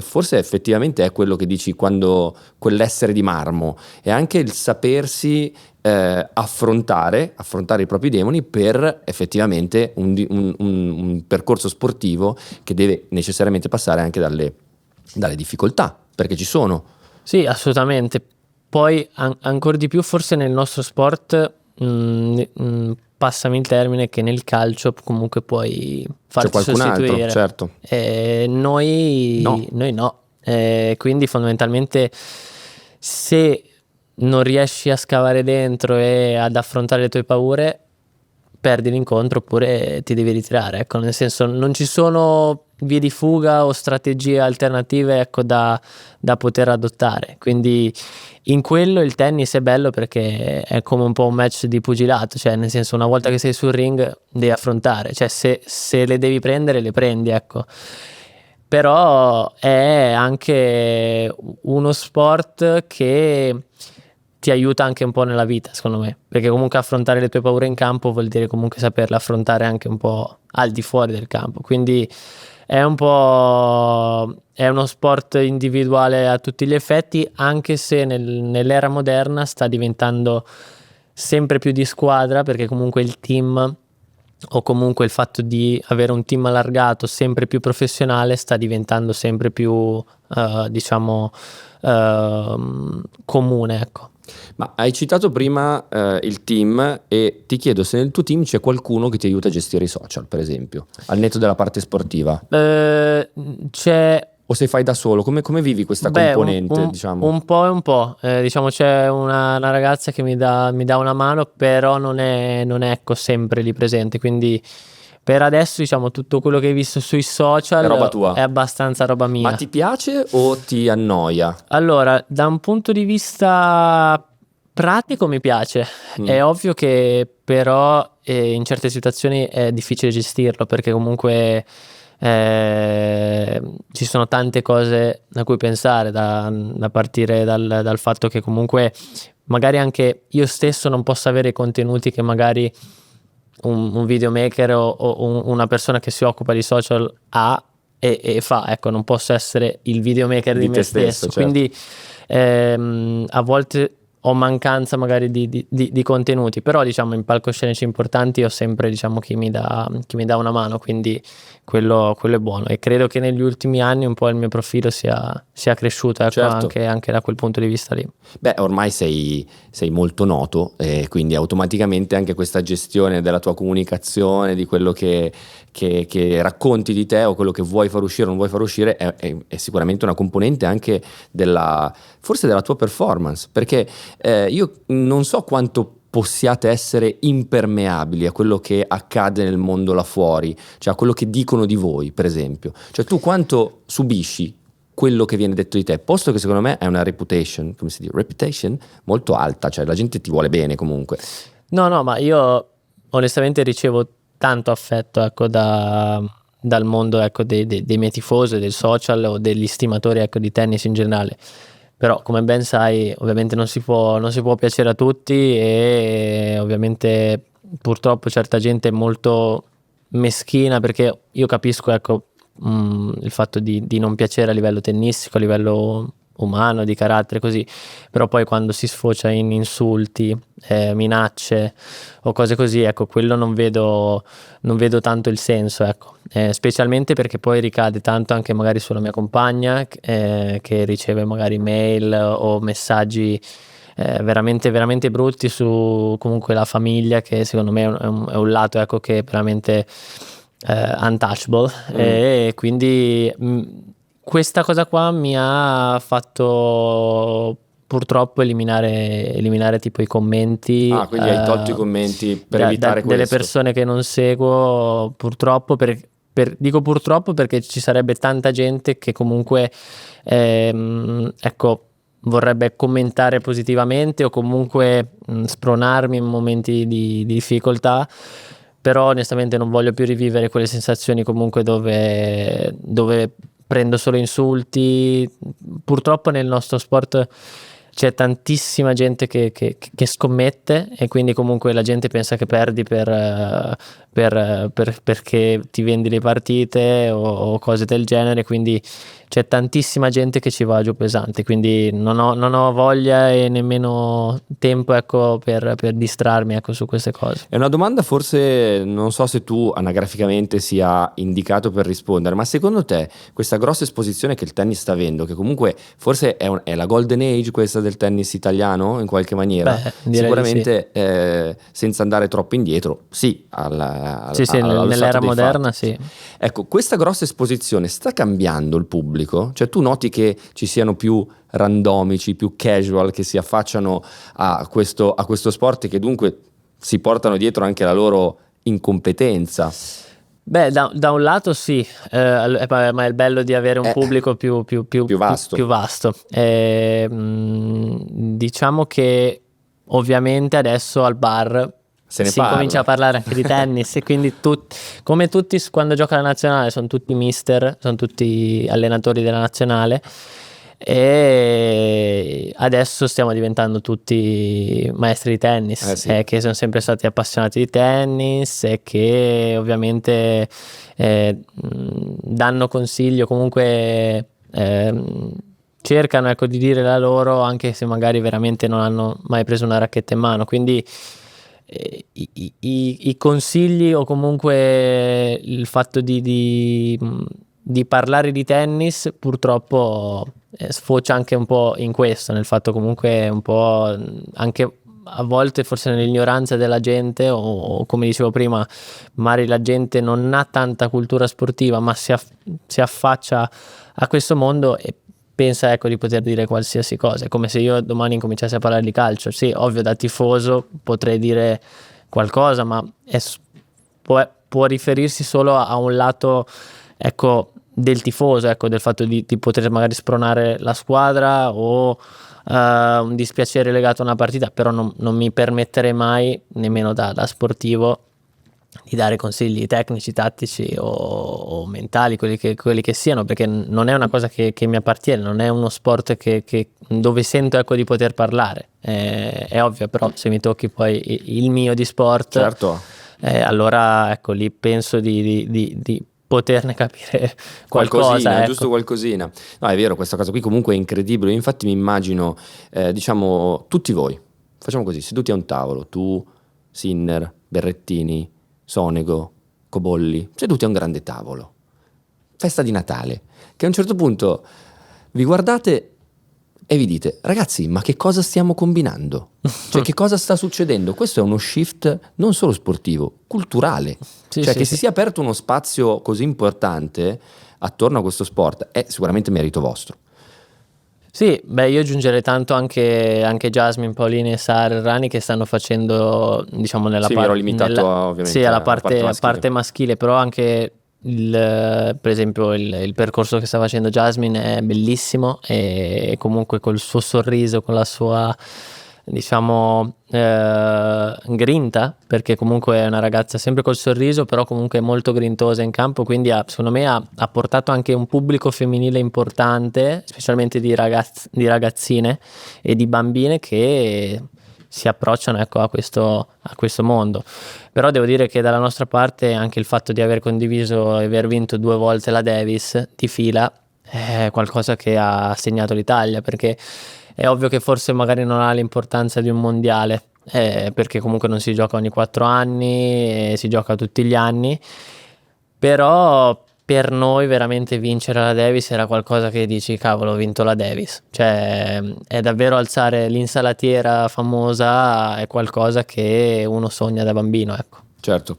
forse effettivamente è quello che dici quando quell'essere di marmo, è anche il sapersi affrontare i propri demoni per effettivamente un percorso sportivo che deve necessariamente passare anche dalle difficoltà, perché ci sono. Sì, assolutamente. Poi ancora di più forse nel nostro sport, passami il termine, che nel calcio comunque puoi farti qualcun sostituire. Altro, certo. Noi no. Quindi fondamentalmente se non riesci a scavare dentro e ad affrontare le tue paure, perdi l'incontro oppure ti devi ritirare, ecco, nel senso non ci sono vie di fuga o strategie alternative, ecco, da poter adottare. Quindi in quello il tennis è bello perché è come un po' un match di pugilato, cioè nel senso una volta che sei sul ring devi affrontare, cioè se le devi prendere le prendi, ecco. Però è anche uno sport che ti aiuta anche un po' nella vita, secondo me, perché comunque affrontare le tue paure in campo vuol dire comunque saperle affrontare anche un po' al di fuori del campo, quindi è uno sport individuale a tutti gli effetti, anche se nell'era moderna sta diventando sempre più di squadra, perché comunque il team, o comunque il fatto di avere un team allargato sempre più professionale, sta diventando sempre più diciamo comune, ecco. Ma hai citato prima il team, e ti chiedo se nel tuo team c'è qualcuno che ti aiuta a gestire i social, per esempio, al netto della parte sportiva. C'è. O se fai da solo, come vivi questa componente, diciamo? Un po' e un po', diciamo c'è una ragazza che mi dà una mano, però non è ecco sempre lì presente, quindi per adesso diciamo tutto quello che hai visto sui social è roba tua, è abbastanza roba mia. Ma ti piace o ti annoia? Allora, da un punto di vista pratico mi piace, è ovvio che però in certe situazioni è difficile gestirlo, perché comunque ci sono tante cose da cui pensare, da partire dal fatto che comunque magari anche io stesso non posso avere i contenuti che magari un videomaker o una persona che si occupa di social ha e fa, ecco, non posso essere il videomaker di me stesso, certo. Quindi a volte ho mancanza magari di contenuti, però diciamo in palcoscenici importanti ho sempre, diciamo, chi mi dà una mano, quindi quello è buono, e credo che negli ultimi anni un po' il mio profilo sia cresciuto, ecco, certo. anche da quel punto di vista lì. Beh, ormai sei molto noto, e quindi automaticamente anche questa gestione della tua comunicazione, di quello che racconti di te o quello che vuoi far uscire o non vuoi far uscire è sicuramente una componente anche forse della tua performance, perché io non so quanto possiate essere impermeabili a quello che accade nel mondo là fuori, cioè a quello che dicono di voi, per esempio. Cioè tu quanto subisci quello che viene detto di te, posto che secondo me è una reputation, come si dice, reputation molto alta, cioè la gente ti vuole bene comunque. No, ma io onestamente ricevo tanto affetto, ecco, dal mondo, ecco, dei miei tifosi, del social o degli stimatori, ecco, di tennis in generale. Però come ben sai ovviamente non si può piacere a tutti, e ovviamente purtroppo certa gente è molto meschina, perché io capisco, ecco, il fatto di non piacere a livello tennistico, a livello umano, di carattere, così, però poi quando si sfocia in insulti, minacce o cose così, ecco, quello non vedo tanto il senso, ecco. Specialmente perché poi ricade tanto anche magari sulla mia compagna, che riceve magari mail o messaggi veramente, veramente brutti su comunque la famiglia, che secondo me è un lato, ecco, che è veramente untouchable. E quindi questa cosa qua mi ha fatto purtroppo eliminare tipo i commenti Quindi hai tolto i commenti per evitare delle questo. persone che non seguo, purtroppo, dico purtroppo perché ci sarebbe tanta gente che comunque ecco, vorrebbe commentare positivamente o comunque spronarmi in momenti di difficoltà, però onestamente non voglio più rivivere quelle sensazioni comunque dove prendo solo insulti. Purtroppo nel nostro sport c'è tantissima gente che scommette, e quindi comunque la gente pensa che perdi perché ti vendi le partite o cose del genere, quindi c'è tantissima gente che ci va giù pesante, quindi non ho voglia e nemmeno tempo, ecco, per distrarmi, ecco, su queste cose. È una domanda, forse non so se tu anagraficamente sia indicato per rispondere, ma secondo te questa grossa esposizione che il tennis sta avendo, che comunque forse è la golden age questa del tennis italiano in qualche maniera, Beh, direi sicuramente senza andare troppo indietro, sì, allo sì, stato nell'era dei moderna fatti. sì. Ecco, questa grossa esposizione sta cambiando il pubblico? Cioè tu noti che ci siano più randomici, più casual che si affacciano a questo sport e che dunque si portano dietro anche la loro incompetenza? Beh, da un lato sì, ma è il bello di avere un pubblico più vasto. più vasto. Diciamo che ovviamente adesso al bar Se ne si incomincia a parla. parlare anche di tennis, e quindi come tutti quando gioca la nazionale sono tutti mister, sono tutti allenatori della nazionale, e adesso stiamo diventando tutti maestri di tennis, Sì. che sono sempre stati appassionati di tennis e che ovviamente danno consiglio, comunque cercano, ecco, di dire la loro, anche se magari veramente non hanno mai preso una racchetta in mano, quindi i consigli o comunque il fatto di parlare di tennis purtroppo sfocia anche un po' in questo, nel fatto comunque un po' anche a volte forse nell'ignoranza della gente, o come dicevo prima, magari la gente non ha tanta cultura sportiva ma si affaccia a questo mondo e pensa, ecco, di poter dire qualsiasi cosa. È come se io domani incominciassi a parlare di calcio. Sì, ovvio, da tifoso potrei dire qualcosa, ma può riferirsi solo a un lato, ecco, del tifoso, ecco, del fatto di poter magari spronare la squadra o un dispiacere legato a una partita, però non mi permetterei mai, nemmeno da sportivo, di dare consigli tecnici, tattici o mentali, quelli che siano, perché non è una cosa che mi appartiene, non è uno sport dove sento, ecco, di poter parlare. È ovvio, però se mi tocchi poi il mio di sport, Certo. allora ecco, lì penso di poterne capire Qualcosina, qualcosa, ecco. giusto qualcosina. No, è vero, questa cosa qui comunque è incredibile. Infatti mi immagino, diciamo, tutti voi, facciamo così, seduti a un tavolo, tu, Sinner, Berrettini, Sonego, Cobolli, seduti a un grande tavolo, festa di Natale, che a un certo punto vi guardate e vi dite: ragazzi, ma che cosa stiamo combinando? Cioè, che cosa sta succedendo? Questo è uno shift non solo sportivo, culturale. Sì, Cioè, sì, che sì. si sia aperto uno spazio così importante attorno a questo sport è sicuramente merito vostro. Sì, beh, io aggiungerei tanto anche Jasmine, Paolini e Sara Errani, che stanno facendo, diciamo, nella Sì, mi ero limitato ovviamente sì, alla alla parte parte maschile, però anche per esempio il percorso che sta facendo Jasmine è bellissimo, e comunque col suo sorriso, con la sua, diciamo, grinta, perché comunque è una ragazza sempre col sorriso, però comunque molto grintosa in campo, quindi secondo me ha portato anche un pubblico femminile importante, specialmente di ragazzine e di bambine che si approcciano, ecco, a questo mondo. Però devo dire che dalla nostra parte anche il fatto di aver condiviso e aver vinto 2 volte la Davis di fila è qualcosa che ha segnato l'Italia, perché è ovvio che forse magari non ha l'importanza di un mondiale, perché comunque non si gioca ogni 4 anni, si gioca tutti gli anni, però per noi veramente vincere la Davis era qualcosa che dici, cavolo, ho vinto la Davis. Cioè, è davvero alzare l'insalatiera famosa, è qualcosa che uno sogna da bambino, ecco. Certo.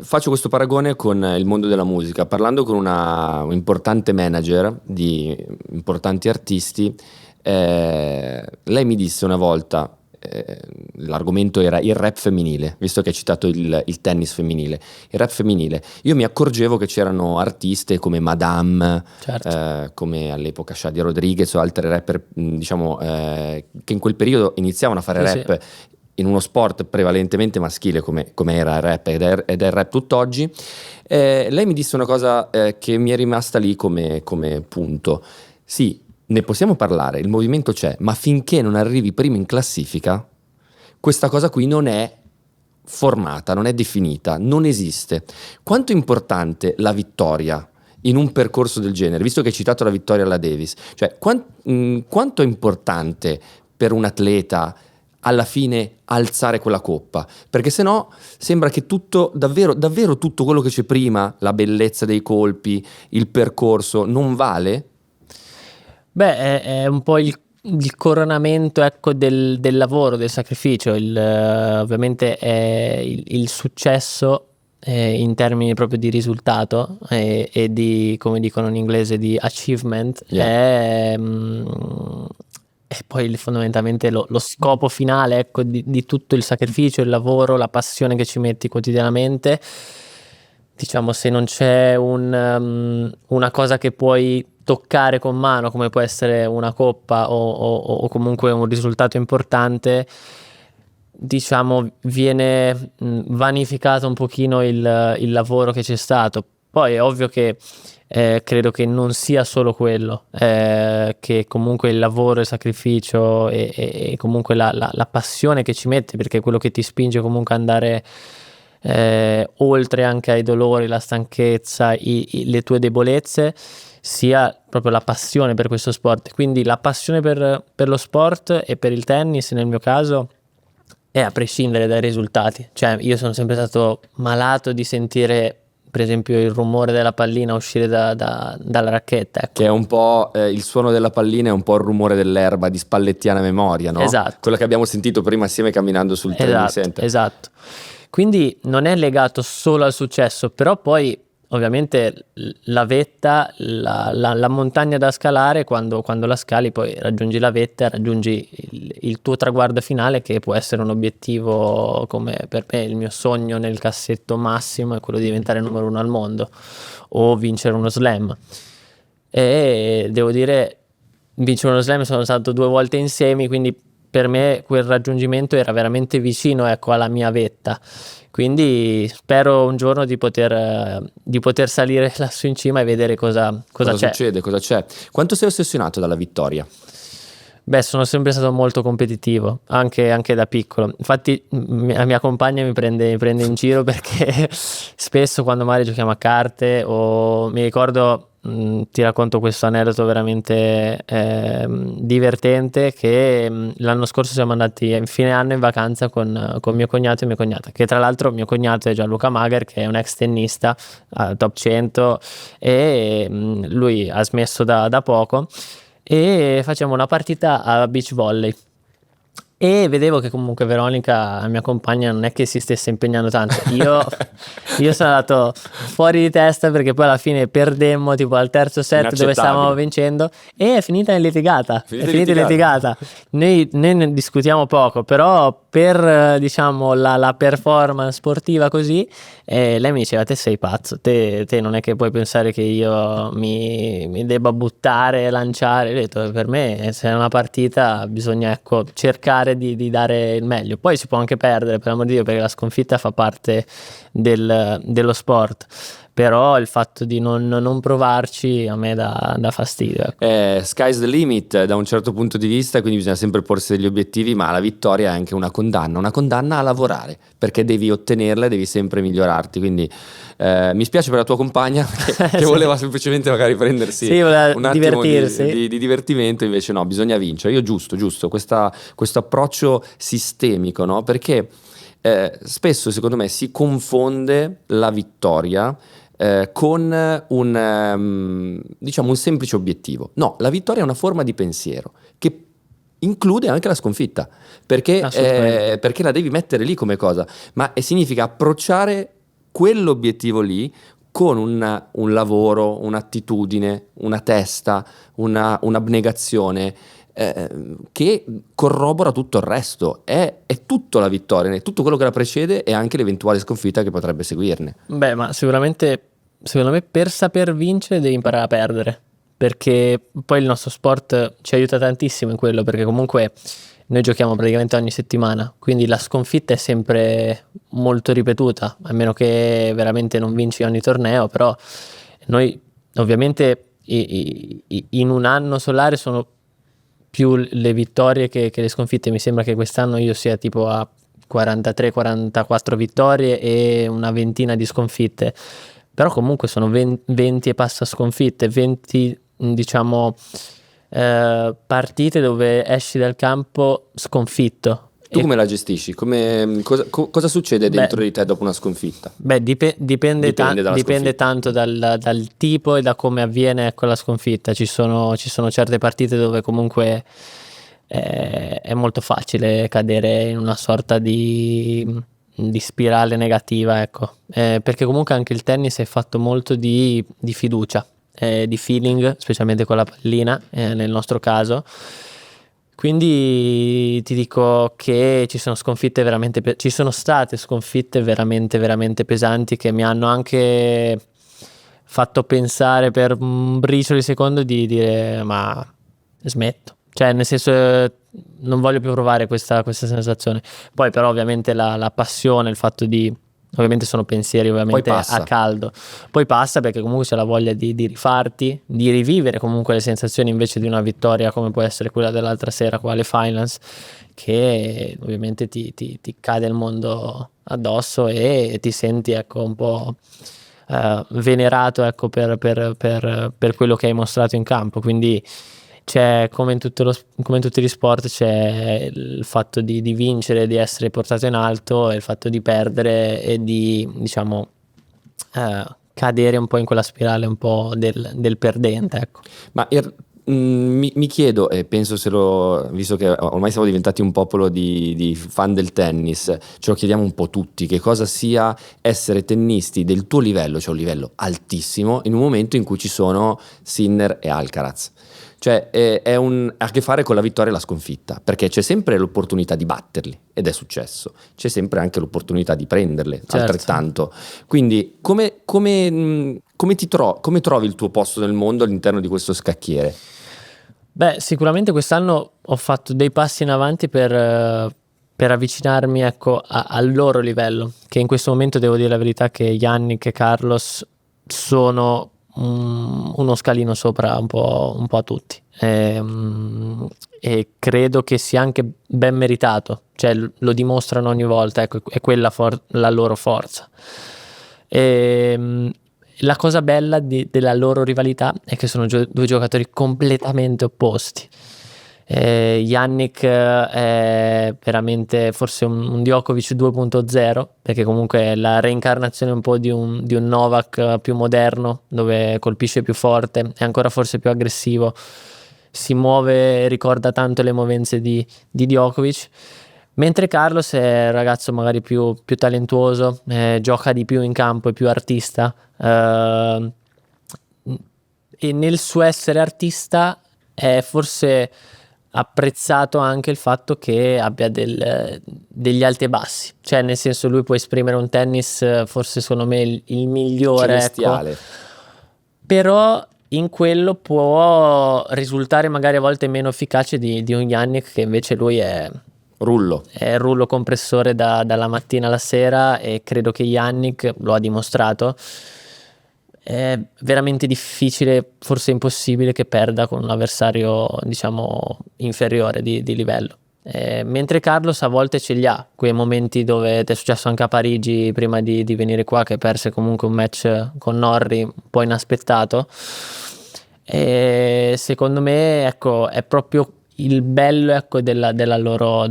Faccio questo paragone con il mondo della musica, parlando con un importante manager di importanti artisti. Lei mi disse una volta, l'argomento era il rap femminile, visto che hai citato il tennis femminile, il rap femminile. Io mi accorgevo che c'erano artiste come Madame, Certo. come all'epoca Shadia Rodriguez o altre rapper, diciamo, che in quel periodo iniziavano a fare Sì, rap in uno sport prevalentemente maschile come era il rap ed è il rap tutt'oggi. Lei mi disse una cosa che mi è rimasta lì come punto. Sì, ne possiamo parlare, il movimento c'è, ma finché non arrivi prima in classifica, questa cosa qui non è formata, non è definita, non esiste. Quanto è importante la vittoria in un percorso del genere, visto che hai citato la vittoria alla Davis, cioè quanto è importante per un atleta alla fine alzare quella coppa, perché sennò sembra che tutto, davvero, davvero tutto quello che c'è prima, la bellezza dei colpi, il percorso, non vale? Beh, è un po' il coronamento, ecco, del lavoro, del sacrificio. Ovviamente è il successo in termini proprio di risultato e di, come dicono in inglese, di achievement, Yeah. è poi fondamentalmente lo scopo finale, ecco, di tutto il sacrificio, il lavoro, la passione che ci metti quotidianamente. Diciamo, se non c'è una cosa che puoi toccare con mano, come può essere una coppa o comunque un risultato importante, diciamo, viene vanificato un pochino il lavoro che c'è stato. Poi è ovvio che credo che non sia solo quello, che comunque il lavoro, il sacrificio e comunque la passione che ci mette, perché è quello che ti spinge comunque ad andare oltre anche ai dolori, la stanchezza, le tue debolezze, sia proprio la passione per questo sport. Quindi la passione per lo sport e per il tennis, nel mio caso, è a prescindere dai risultati. Cioè, io sono sempre stato malato di sentire, per esempio, il rumore della pallina uscire dalla racchetta, ecco. Che è un po' il suono della pallina, è un po' il rumore dell'erba di spallettiana memoria, no? Esatto. Quello che abbiamo sentito prima assieme camminando sul training center. Esatto. Quindi non è legato solo al successo, però poi ovviamente la vetta, la montagna da scalare, quando la scali poi raggiungi la vetta, raggiungi il tuo traguardo finale, che può essere un obiettivo, come per me il mio sogno nel cassetto massimo è quello di diventare numero 1 al mondo o vincere uno slam. E devo dire, vincere uno slam, sono stato 2 volte in semi, quindi per me quel raggiungimento era veramente vicino, ecco, alla mia vetta. Quindi spero un giorno di poter salire lassù in cima e vedere cosa c'è. Succede, cosa c'è. Quanto sei ossessionato dalla vittoria? Beh, sono sempre stato molto competitivo, anche da piccolo. Infatti la mia compagna mi prende in giro perché spesso quando magari giochiamo a carte o mi ricordo, ti racconto questo aneddoto veramente divertente, che l'anno scorso siamo andati in fine anno in vacanza con mio cognato e mia cognata, che tra l'altro mio cognato è Gianluca Mager, che è un ex tennista top 100 e lui ha smesso da poco, e facciamo una partita a beach volley. E vedevo che comunque Veronica, la mia compagna, non è che si stesse impegnando tanto. Io sono andato fuori di testa, perché poi alla fine perdemmo tipo al terzo set dove stavamo vincendo, e è finita in litigata. Noi ne discutiamo poco, però per diciamo la performance sportiva così, lei mi diceva: te sei pazzo, te non è che puoi pensare che io mi debba buttare, lanciare. Ho detto: per me se è una partita bisogna, ecco, cercare di dare il meglio, poi si può anche perdere, per l'amor di Dio, perché la sconfitta fa parte dello sport, però il fatto di non provarci a me dà fastidio, ecco. Sky's the limit da un certo punto di vista, quindi bisogna sempre porsi degli obiettivi, ma la vittoria è anche una condanna a lavorare, perché devi ottenerla e devi sempre migliorarti. Quindi mi spiace per la tua compagna che Sì. voleva semplicemente magari prendersi Sì, voleva un attimo divertirsi. di divertimento, invece no, bisogna vincere. Io giusto, questo approccio sistemico, no? Perché spesso secondo me si confonde la vittoria con diciamo un semplice obiettivo. No, la vittoria è una forma di pensiero che include anche la sconfitta, Assolutamente. perché la devi mettere lì come cosa, ma significa approcciare quell'obiettivo lì con un lavoro, un'attitudine, una testa, un'abnegazione che corrobora tutto il resto. È tutto la vittoria, è tutto quello che la precede e anche l'eventuale sconfitta che potrebbe seguirne. Beh, ma sicuramente, secondo me, per saper vincere devi imparare a perdere, perché poi il nostro sport ci aiuta tantissimo in quello, perché comunque noi giochiamo praticamente ogni settimana, quindi la sconfitta è sempre molto ripetuta, a meno che veramente non vinci ogni torneo. Però noi ovviamente in un anno solare sono più le vittorie che le sconfitte. Mi sembra che quest'anno io sia tipo a 43-44 vittorie e una ventina di sconfitte, però comunque sono 20 e passa sconfitte, 20 diciamo partite dove esci dal campo sconfitto. Tu come la gestisci? Cosa succede Beh, dentro di te dopo una sconfitta? Beh, dipende Dalla dipende sconfitta. tanto dal tipo e da come avviene, ecco, la sconfitta. Ci sono certe partite dove comunque è molto facile cadere in una sorta di spirale negativa, ecco. Perché comunque anche il tennis è fatto molto di fiducia, di feeling, specialmente con la pallina, nel nostro caso. Quindi ti dico che ci sono state sconfitte veramente, veramente pesanti, che mi hanno anche fatto pensare per un briciolo di secondo di dire: ma smetto. Cioè, nel senso, non voglio più provare questa sensazione. Poi però ovviamente la passione, il fatto di... Ovviamente sono pensieri Poi ovviamente a passa. caldo. Poi passa, perché comunque c'è la voglia di rifarti, di rivivere comunque le sensazioni invece di una vittoria come può essere quella dell'altra sera qua alle finals, che ovviamente ti cade il mondo addosso e ti senti, ecco, un po' venerato, ecco, per quello che hai mostrato in campo. Quindi c'è, come come in tutti gli sport, c'è il fatto di vincere, di essere portato in alto, e il fatto di perdere e di, diciamo, cadere un po' in quella spirale un po' del perdente, ecco. Ma mi chiedo, e penso visto che ormai siamo diventati un popolo di fan del tennis, ce lo chiediamo un po' tutti, che cosa sia essere tennisti del tuo livello, cioè un livello altissimo, in un momento in cui ci sono Sinner e Alcaraz. Cioè ha a che fare con la vittoria e la sconfitta, perché c'è sempre l'opportunità di batterli, ed è successo. C'è sempre anche l'opportunità di prenderle, Certo. altrettanto. Quindi come trovi il tuo posto nel mondo all'interno di questo scacchiere? Beh, sicuramente quest'anno ho fatto dei passi in avanti per avvicinarmi, ecco, al loro livello, che in questo momento devo dire la verità che Yannick e Carlos sono uno scalino sopra un po' a tutti. E credo che sia anche ben meritato, cioè lo dimostrano ogni volta, ecco, è quella la loro forza. La cosa bella della loro rivalità è che sono due giocatori completamente opposti. Yannick è veramente forse un Djokovic 2.0, perché comunque è la reincarnazione un po' di un Novak più moderno, dove colpisce più forte, è ancora forse più aggressivo, si muove, ricorda tanto le movenze di Djokovic. Mentre Carlos è un ragazzo magari più talentuoso, gioca di più in campo, è più artista, e nel suo essere artista è forse apprezzato anche il fatto che abbia degli alti e bassi, cioè nel senso lui può esprimere un tennis forse secondo me il migliore, Celestiale. ecco, però in quello può risultare magari a volte meno efficace di un Yannick, che invece lui è Rullo. rullo compressore dalla mattina alla sera, e credo che Yannick lo ha dimostrato. È veramente difficile, forse impossibile, che perda con un avversario diciamo inferiore di livello. Mentre Carlos a volte ce li ha quei momenti dove è successo anche a Parigi prima di venire qua, che perse comunque un match con Norrie un po' inaspettato, e secondo me ecco è proprio il bello, ecco, della loro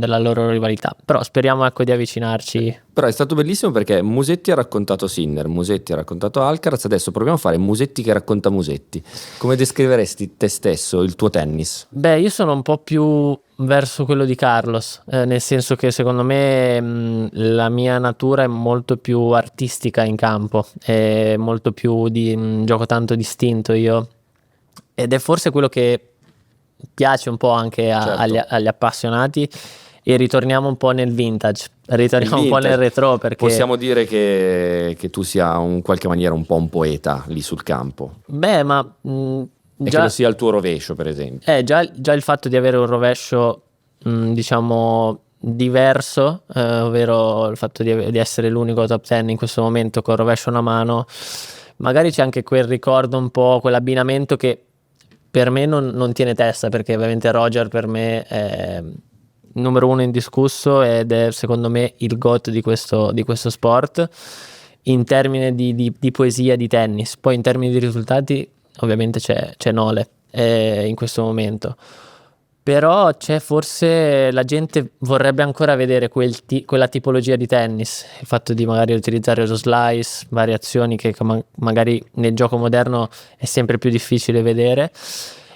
rivalità. Però speriamo, ecco, di avvicinarci. Però è stato bellissimo perché Musetti ha raccontato Sinner, Musetti ha raccontato Alcaraz, adesso proviamo a fare Musetti che racconta Musetti. Come descriveresti te stesso, il tuo tennis? Beh, io sono un po' più verso quello di Carlos, nel senso che secondo me la mia natura è molto più artistica in campo, è molto più gioco tanto distinto io, ed è forse quello che piace un po' anche Certo. agli appassionati, e ritorniamo un po' nel vintage, ritorniamo Il un po' nel vintage. retro, perché Possiamo dire che tu sia in qualche maniera un po' un poeta lì sul campo beh, ma e che già, lo sia il tuo rovescio, per esempio. già il fatto di avere un rovescio diciamo diverso, ovvero il fatto di essere l'unico top 10 in questo momento con rovescio a una mano, magari c'è anche quel ricordo, un po' quell'abbinamento che per me non tiene testa, perché ovviamente Roger per me è numero uno indiscusso, ed è secondo me il GOAT di questo sport in termini di poesia di tennis. Poi in termini di risultati ovviamente c'è Nole in questo momento, però c'è forse la gente vorrebbe ancora vedere quella tipologia di tennis, il fatto di magari utilizzare lo slice, variazioni che magari nel gioco moderno è sempre più difficile vedere,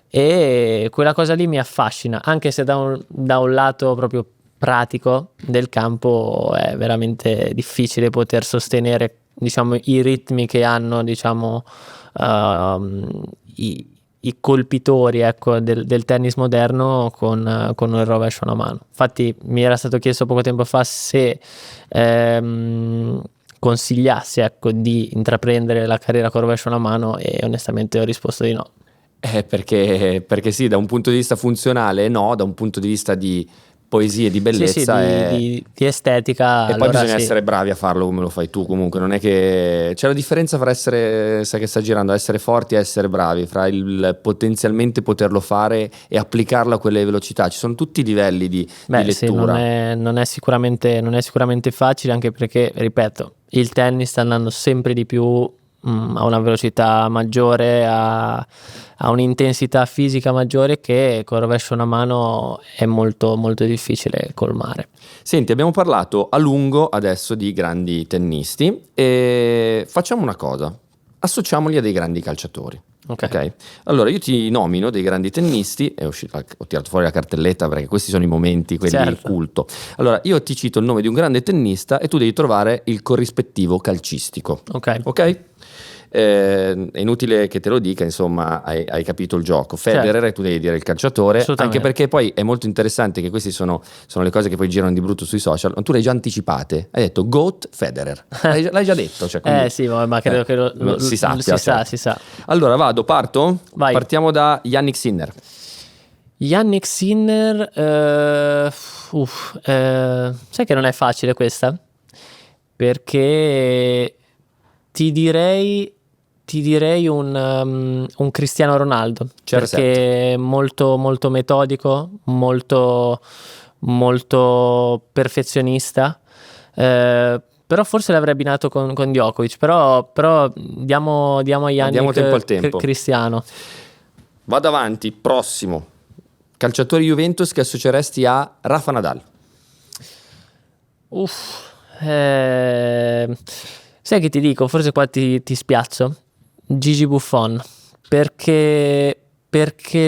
e quella cosa lì mi affascina, anche se da un lato proprio pratico del campo è veramente difficile poter sostenere, diciamo, i ritmi che hanno, diciamo, i colpitori, ecco, del tennis moderno con il rovescio a una mano. Infatti mi era stato chiesto poco tempo fa se consigliassi, ecco, di intraprendere la carriera con il rovescio a una mano, e onestamente ho risposto di no. Perché sì, da un punto di vista funzionale no, da un punto di vista di poesia e di Sì, bellezza di estetica, E poi allora bisogna sì. essere bravi a farlo come lo fai tu, comunque non è che c'è la differenza fra essere, sai che sta girando, essere forti e essere bravi, fra il potenzialmente poterlo fare e applicarlo a quelle velocità. Ci sono tutti i livelli di Beh, sì, lettura. non è sicuramente facile, anche perché, ripeto, il tennis sta andando sempre di più a una velocità maggiore, a un'intensità fisica maggiore, che con il rovescio a una mano è molto, molto difficile colmare. Senti, abbiamo parlato a lungo adesso di grandi tennisti e facciamo una cosa, associamoli a dei grandi calciatori. Ok. Allora io ti nomino dei grandi tennisti, ho tirato fuori la cartelletta perché questi sono i momenti, quelli Certo. culto. Allora io ti cito il nome di un grande tennista e tu devi trovare il corrispettivo calcistico. Ok? È inutile che te lo dica, insomma, hai capito il gioco. Federer, Certo. e tu devi dire il calciatore, anche Assolutamente. perché poi è molto interessante che queste sono le cose che poi girano di brutto sui social. Tu le hai già anticipate, hai detto GOAT Federer, l'hai già detto, cioè, quindi, Sì, ma credo che si sappia, si sa, certo. si sa. Allora parto? Vai. Partiamo da Yannick Sinner. Yannick Sinner, sai che non è facile questa? Perché ti direi un Cristiano Ronaldo, perché è molto, molto metodico, molto, molto perfezionista, però forse l'avrei abbinato con Djokovic, però diamo a Yannick Diamo tempo al tempo. Cristiano. Vado avanti, prossimo. Calciatore Juventus che associeresti a Rafa Nadal. Sai che ti dico, forse qua ti spiazzo. Gigi Buffon, perché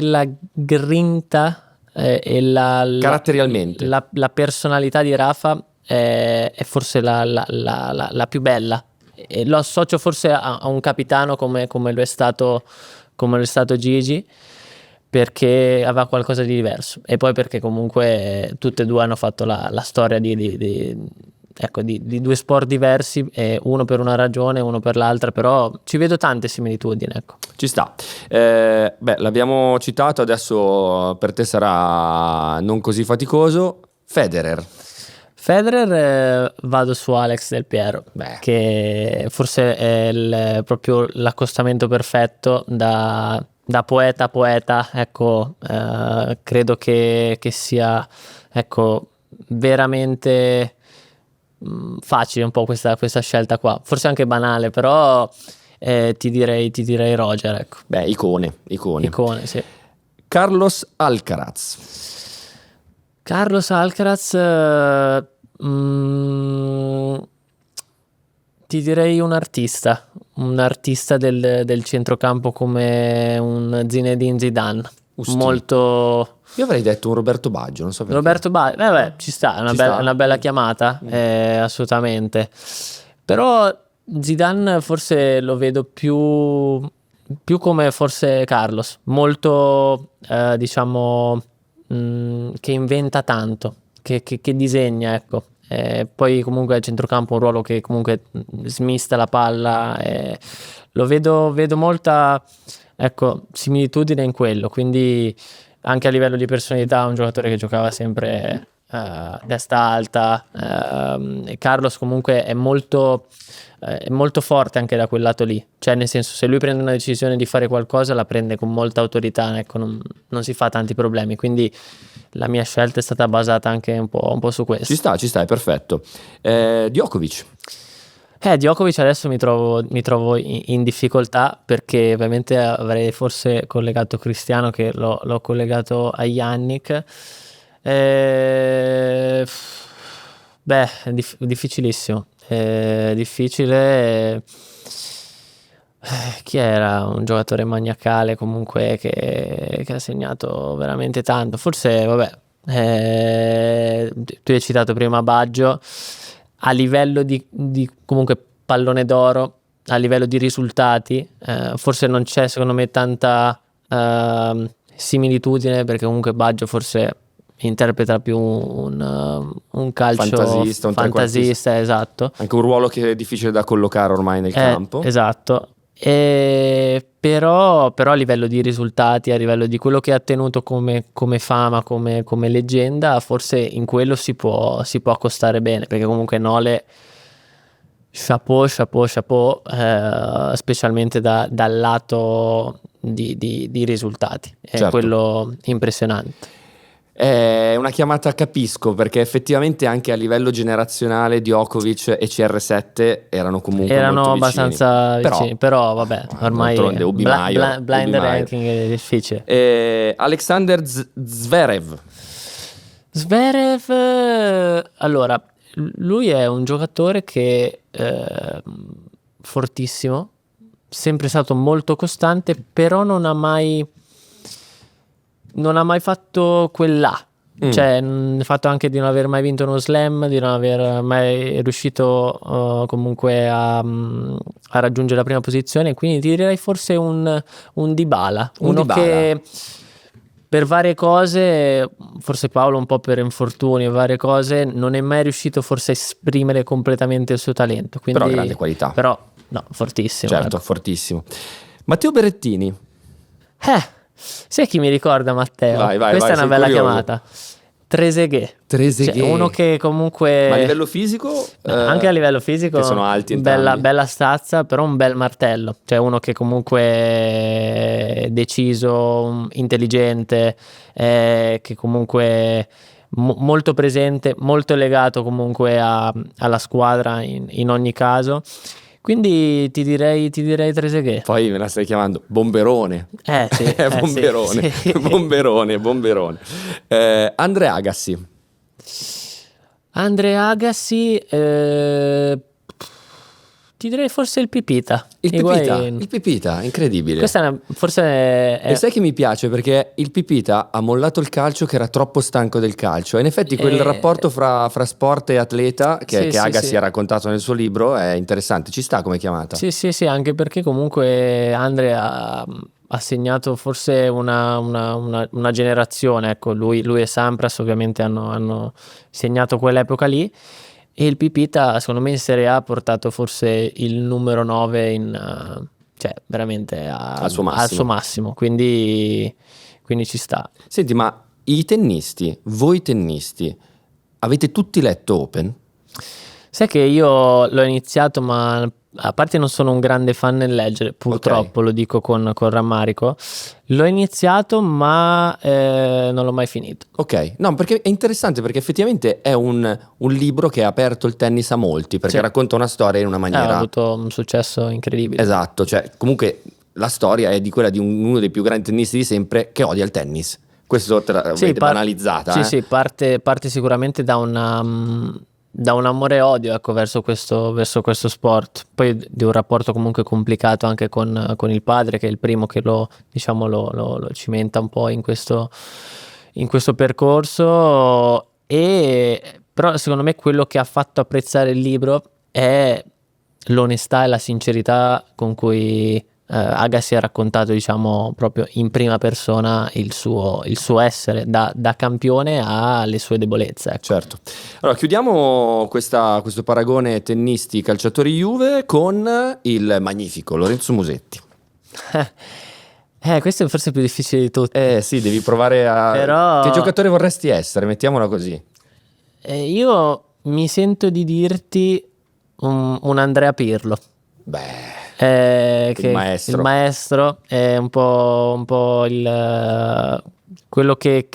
la grinta e Caratterialmente. la personalità di Rafa è forse la più bella, e lo associo forse a un capitano come lo è stato Gigi, perché aveva qualcosa di diverso, e poi perché comunque tutte e due hanno fatto la storia di due sport diversi, e uno per una ragione, uno per l'altra, però ci vedo tante similitudini, ecco. Ci sta. L'abbiamo citato, adesso per te sarà non così faticoso. Federer, vado su Alex Del Piero, che forse è proprio l'accostamento perfetto da poeta a poeta, ecco. Credo che sia, ecco, veramente facile un po' questa scelta qua, forse anche banale, però ti direi Roger, ecco. Icone. Sì. Carlos Alcaraz, ti direi un artista del centrocampo come un Zinedine Zidane. Molto. Io avrei detto un Roberto Baggio, non so perché. Roberto Baggio, ci sta, è una bella chiamata, assolutamente. Però Zidane forse lo vedo più come forse Carlos, molto diciamo che inventa tanto, che disegna, ecco. Poi comunque al centrocampo un ruolo che comunque smista la palla, lo vedo molta, ecco, similitudine in quello, quindi anche a livello di personalità un giocatore che giocava sempre testa alta, e Carlos comunque è molto forte anche da quel lato lì, cioè nel senso, se lui prende una decisione di fare qualcosa la prende con molta autorità, ecco, non si fa tanti problemi, quindi la mia scelta è stata basata anche un po' su questo. Ci sta, è perfetto. Djokovic adesso mi trovo in difficoltà, perché ovviamente avrei forse collegato Cristiano, che l'ho collegato a Yannick. È difficilissimo, è difficile. Chi era un giocatore maniacale comunque che ha segnato veramente tanto? Forse, tu hai citato prima Baggio. A livello di comunque pallone d'oro, a livello di risultati, forse non c'è secondo me tanta similitudine, perché comunque Baggio forse interpreta più un calcio fantasista, esatto. Anche un ruolo che è difficile da collocare ormai nel campo. Esatto. Però a livello di risultati, a livello di quello che ha ottenuto come fama, come leggenda, forse in quello si può accostare bene, perché comunque Nole, chapeau, specialmente dal lato di risultati, è certo. quello impressionante. È una chiamata, capisco, perché effettivamente anche a livello generazionale Djokovic e CR7 erano comunque molto abbastanza vicini, però vabbè, ormai blind ranking è difficile. Alexander Zverev, allora, lui è un giocatore che fortissimo, sempre stato molto costante, però non ha mai fatto quella, cioè il fatto anche di non aver mai vinto uno slam, di non aver mai riuscito comunque a raggiungere la prima posizione, quindi ti direi forse un Dybala, che per varie cose, forse Paolo un po' per infortuni e varie cose, non è mai riuscito forse a esprimere completamente il suo talento, quindi, però grande qualità, però no, fortissimo, certo, ecco. Fortissimo. Matteo Berrettini, sai chi mi ricorda Matteo? Questa è una bella chiamata. Trezeguet, cioè, uno che comunque, ma a livello fisico, anche a livello fisico, che sono alti entrambi. bella stazza, però un bel martello, cioè uno che comunque è deciso, intelligente, che comunque molto presente, molto legato comunque alla squadra in ogni caso. Quindi ti direi Trezeguet. Poi me la stai chiamando Bomberone. Sì. Bomberone. Sì. Bomberone. Andre Agassi, ti direi forse il Pipita. Il Pipita, incredibile. Questa forse E sai che mi piace, perché il Pipita ha mollato il calcio, che era troppo stanco del calcio, e in effetti quel rapporto fra sport e atleta che Agassi ha raccontato nel suo libro è interessante, ci sta come chiamata. Sì, anche perché comunque Andre ha ha segnato forse una generazione, ecco, lui e Sampras ovviamente hanno segnato quell'epoca lì, e il Pipita secondo me in Serie A ha portato forse il numero 9 cioè veramente Al suo al suo massimo. massimo, quindi ci sta. Senti, ma i tennisti, voi tennisti, avete tutti letto Open? Sai che io l'ho iniziato, ma a parte non sono un grande fan nel leggere, purtroppo, lo dico con rammarico. L'ho iniziato, ma non l'ho mai finito. Ok, no, perché è interessante, perché effettivamente è un libro che ha aperto il tennis a molti, perché Sì. racconta una storia in una Ha maniera... avuto un successo incredibile. Esatto, cioè comunque la storia è di quella di uno dei più grandi tennisti di sempre che odia il tennis. Questo te la Sì, vede banalizzata, sì, sì, parte sicuramente da da un amore e odio, ecco, verso questo sport. Poi di un rapporto comunque complicato anche con il padre, che è il primo che diciamo, lo cimenta un po' in questo percorso. Però secondo me quello che ha fatto apprezzare il libro è l'onestà e la sincerità con cui Agassi ha raccontato, diciamo, proprio in prima persona il suo essere da campione alle sue debolezze, ecco. certo. Allora, chiudiamo questo paragone tennisti-calciatori Juve con il magnifico Lorenzo Musetti. Questo è forse più difficile di tutti. Sì, devi provare a... Però Che giocatore vorresti essere? Mettiamola così. io mi sento di dirti un Andrea Pirlo. Beh, Che il maestro. il maestro è un po' quello che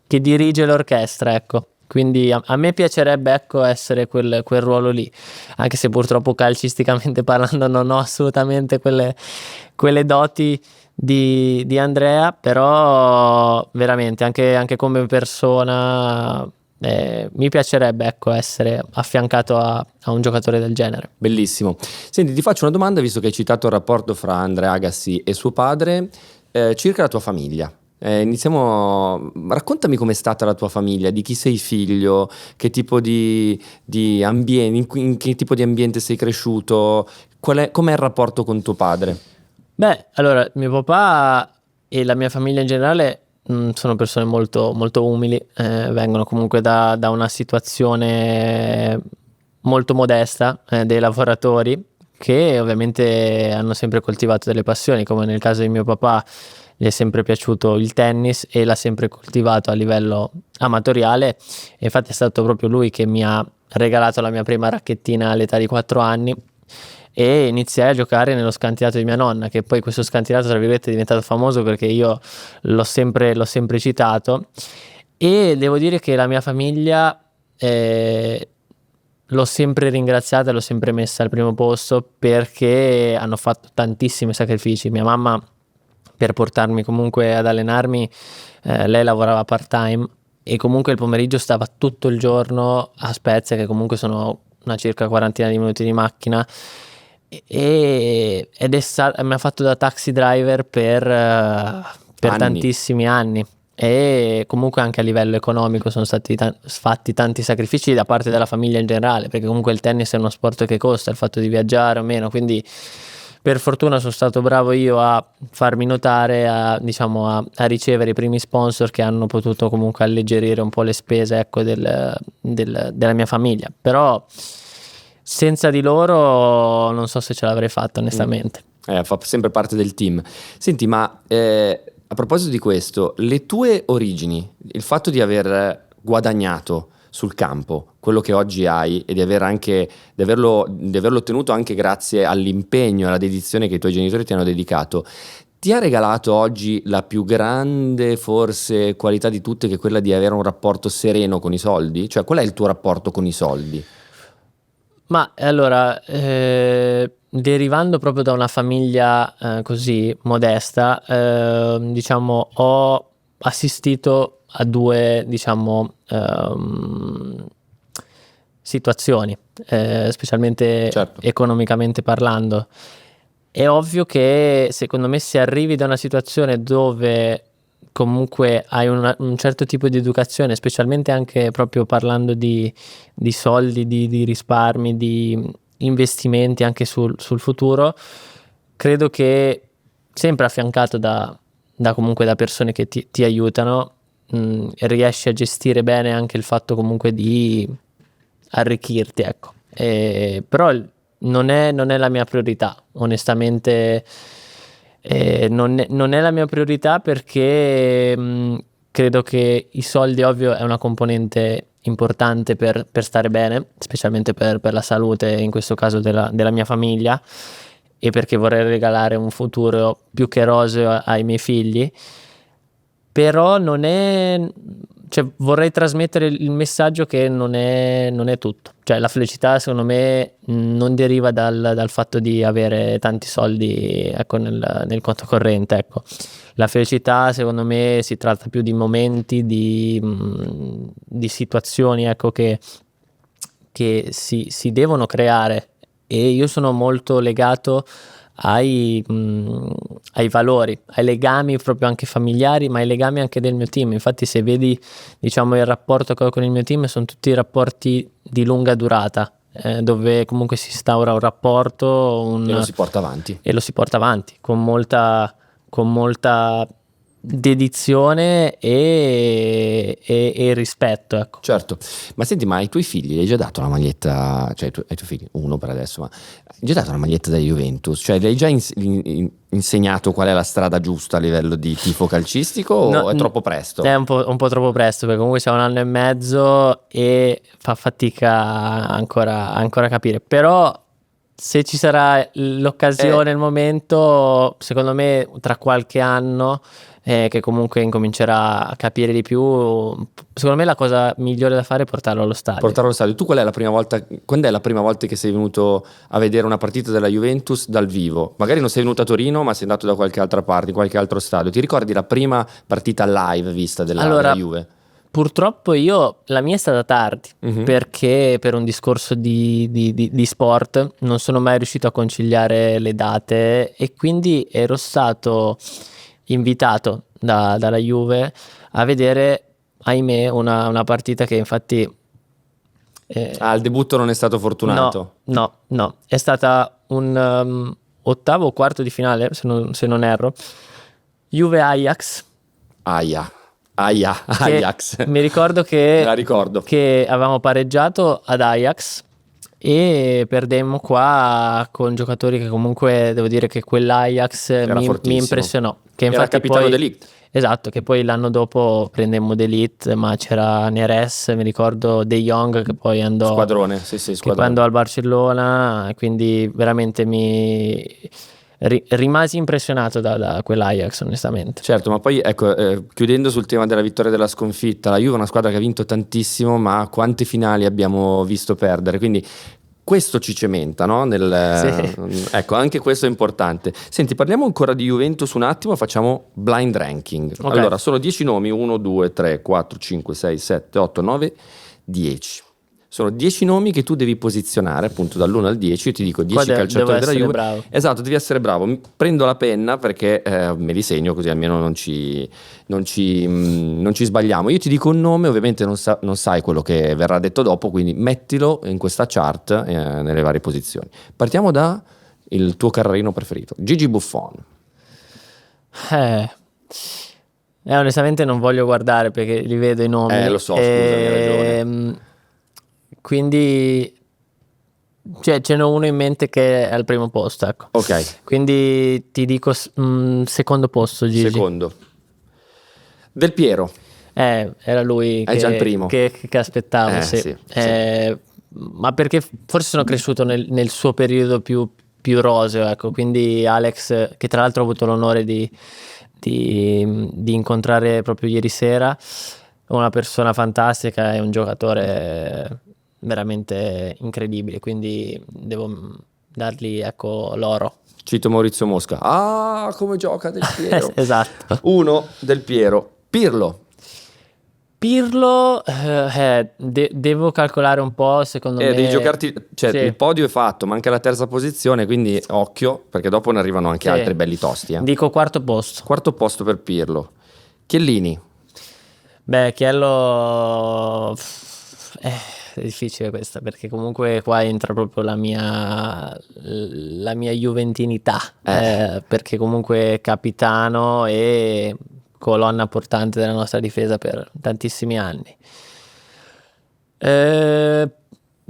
dirige l'orchestra, ecco. Quindi a me piacerebbe, ecco, essere quel ruolo lì, anche se purtroppo calcisticamente parlando non ho assolutamente quelle doti di Andrea, però veramente anche come persona mi piacerebbe, ecco, essere affiancato a un giocatore del genere. Bellissimo. Senti, ti faccio una domanda, visto che hai citato il rapporto fra Andrea Agassi e suo padre, circa la tua famiglia. Raccontami com'è stata la tua famiglia, di chi sei figlio, che tipo di ambiente, in che tipo di ambiente sei cresciuto, com'è il rapporto con tuo padre? Beh, allora, mio papà e la mia famiglia in generale sono persone molto, molto umili, vengono comunque da una situazione molto modesta, dei lavoratori, che ovviamente hanno sempre coltivato delle passioni, come nel caso di mio papà gli è sempre piaciuto il tennis e l'ha sempre coltivato a livello amatoriale, e infatti è stato proprio lui che mi ha regalato la mia prima racchettina all'età di 4 anni, e iniziai a giocare nello scantinato di mia nonna, che poi questo scantinato tra virgolette è diventato famoso perché io l'ho sempre citato, e devo dire che la mia famiglia l'ho sempre ringraziata, l'ho sempre messa al primo posto, perché hanno fatto tantissimi sacrifici. Mia mamma, per portarmi comunque ad allenarmi, lei lavorava part time e comunque il pomeriggio stava tutto il giorno a Spezia, che comunque sono una circa quarantina di minuti di macchina, ed mi ha fatto da taxi driver per Anni. tantissimi anni, e comunque anche a livello economico sono stati fatti tanti sacrifici da parte della famiglia in generale, perché comunque il tennis è uno sport che costa, il fatto di viaggiare o meno, quindi per fortuna sono stato bravo io a farmi notare, diciamo, a ricevere i primi sponsor che hanno potuto comunque alleggerire un po' le spese, ecco, della mia famiglia. Però senza di loro non so se ce l'avrei fatta, onestamente. Fa sempre parte del team. Senti, ma a proposito di questo, le tue origini, il fatto di aver guadagnato sul campo quello che oggi hai e di averlo ottenuto anche grazie all'impegno e alla dedizione che i tuoi genitori ti hanno dedicato, ti ha regalato oggi la più grande forse qualità di tutte, che è quella di avere un rapporto sereno con i soldi? Cioè, qual è il tuo rapporto con i soldi? Ma allora, derivando proprio da una famiglia così modesta, diciamo, ho assistito a due, diciamo, situazioni, specialmente Certo. economicamente parlando. È ovvio che secondo me, se arrivi da una situazione dove comunque hai un certo tipo di educazione, specialmente anche proprio parlando di soldi, di risparmi, di investimenti anche sul futuro, credo che sempre affiancato da comunque da persone che ti aiutano, riesci a gestire bene anche il fatto comunque di arricchirti, ecco. Però non è la mia priorità, onestamente. Non è la mia priorità perché credo che i soldi, ovvio, è una componente importante per stare bene, specialmente per la salute, in questo caso della mia famiglia, e perché vorrei regalare un futuro più che roseo ai miei figli. Però cioè, vorrei trasmettere il messaggio che non è tutto. Cioè, la felicità, secondo me, non deriva dal fatto di avere tanti soldi, ecco, nel conto corrente, ecco. La felicità, secondo me, si tratta più di momenti, di situazioni, ecco, che si devono creare, e io sono molto legato ai valori, ai legami proprio anche familiari, ma ai legami anche del mio team. Infatti, se vedi, diciamo, il rapporto che ho con il mio team, sono tutti rapporti di lunga durata, dove comunque si instaura un rapporto E lo si porta avanti. e lo si porta avanti con molta dedizione e rispetto, ecco. Certo, ma senti, ma ai tuoi figli hai già dato la maglietta, cioè ai tuoi figli, uno per adesso, ma hai già dato la maglietta della Juventus? Cioè, gli hai già insegnato qual è la strada giusta a livello di tifo calcistico o No, è troppo presto? È un po' troppo presto, perché comunque siamo 1 anno e mezzo e fa fatica ancora a capire. Però se ci sarà l'occasione, il momento, secondo me tra qualche anno, che comunque incomincerà a capire di più, secondo me la cosa migliore da fare è portarlo allo stadio. Portarlo allo stadio. Tu quando è la prima volta che sei venuto a vedere una partita della Juventus dal vivo? Magari non sei venuto a Torino, ma sei andato da qualche altra parte, in qualche altro stadio. Ti ricordi la prima partita live vista della Juve? Purtroppo la mia è stata tardi, perché per un discorso di sport non sono mai riuscito a conciliare le date, e quindi ero stato invitato dalla Juve a vedere, ahimè, una partita che infatti il debutto non è stato fortunato. no, è stata un ottavo o quarto di finale, se non erro, Juve-Ajax. Ajax. Mi ricordo La ricordo. che avevamo pareggiato ad Ajax e perdemmo qua con giocatori che comunque, devo dire che quell'Ajax mi impressionò. Che Era infatti capitano poi, De Ligt. esatto, che poi l'anno dopo prendemmo De Ligt, ma c'era Neres, mi ricordo De Jong che poi andò, Squadrone, sì, che poi squadrone. andò al Barcellona, quindi veramente rimasi impressionato da quell'Ajax, onestamente. Certo, ma poi ecco, chiudendo sul tema della vittoria e della sconfitta, la Juve è una squadra che ha vinto tantissimo, ma quante finali abbiamo visto perdere? Quindi questo ci cementa, no? Ecco, anche questo è importante. Senti, parliamo ancora di Juventus un attimo, facciamo blind ranking. Okay. Allora, sono 10 nomi, 1, 2, 3, 4, 5, 6, 7, 8, 9, 10. Sono 10 nomi che tu devi posizionare, appunto dall'1 al 10. Io ti dico 10 calciatori della Juve. Bravo. Esatto, devi essere bravo. Prendo la penna perché me li segno, così almeno non ci sbagliamo. Io ti dico un nome, ovviamente non sai quello che verrà detto dopo, quindi mettilo in questa chart nelle varie posizioni. Partiamo da il tuo carrarino preferito, Gigi Buffon. Onestamente non voglio guardare perché li vedo i nomi. Lo so, scusa, hai ragione. Quindi ce n'è uno in mente che è al primo posto, ecco. Ok. Quindi ti dico secondo posto, Gigi. Secondo. Del Piero. Era lui È già il primo. che aspettavo, sì. Sì. Ma perché forse sono cresciuto nel suo periodo più roseo, ecco. Quindi Alex, che tra l'altro ho avuto l'onore di incontrare proprio ieri sera, è una persona fantastica, è un giocatore veramente incredibile, quindi devo dargli, ecco, l'oro. Cito Maurizio Mosca. Ah, come gioca Del Piero. Esatto. Uno, Del Piero. Pirlo. Devo calcolare un po', secondo me. Devi giocarti, cioè Sì. il podio è fatto, manca la terza posizione, quindi occhio, perché dopo ne arrivano anche altri belli tosti. Dico quarto posto. Quarto posto per Pirlo. Chiellini. Beh, Chiello è difficile questa, perché comunque qua entra proprio la mia juventinità, perché comunque capitano e colonna portante della nostra difesa per tantissimi anni.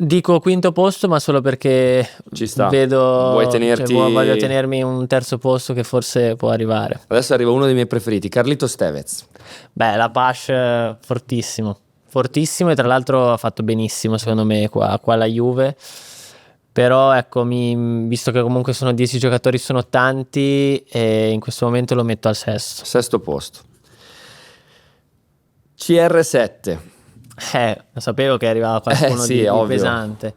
Dico quinto posto, ma solo perché Ci sta. vedo, Vuoi tenerti... voglio tenermi un terzo posto che forse può arrivare. Adesso arriva uno dei miei preferiti, Carlitos Tevez. Beh, la Pash fortissimo e tra l'altro ha fatto benissimo secondo me qua alla Juve, però ecco, visto che comunque sono 10 giocatori, sono tanti, e in questo momento lo metto al sesto posto. CR7. Lo sapevo che arrivava qualcuno sì, di ovvio. pesante.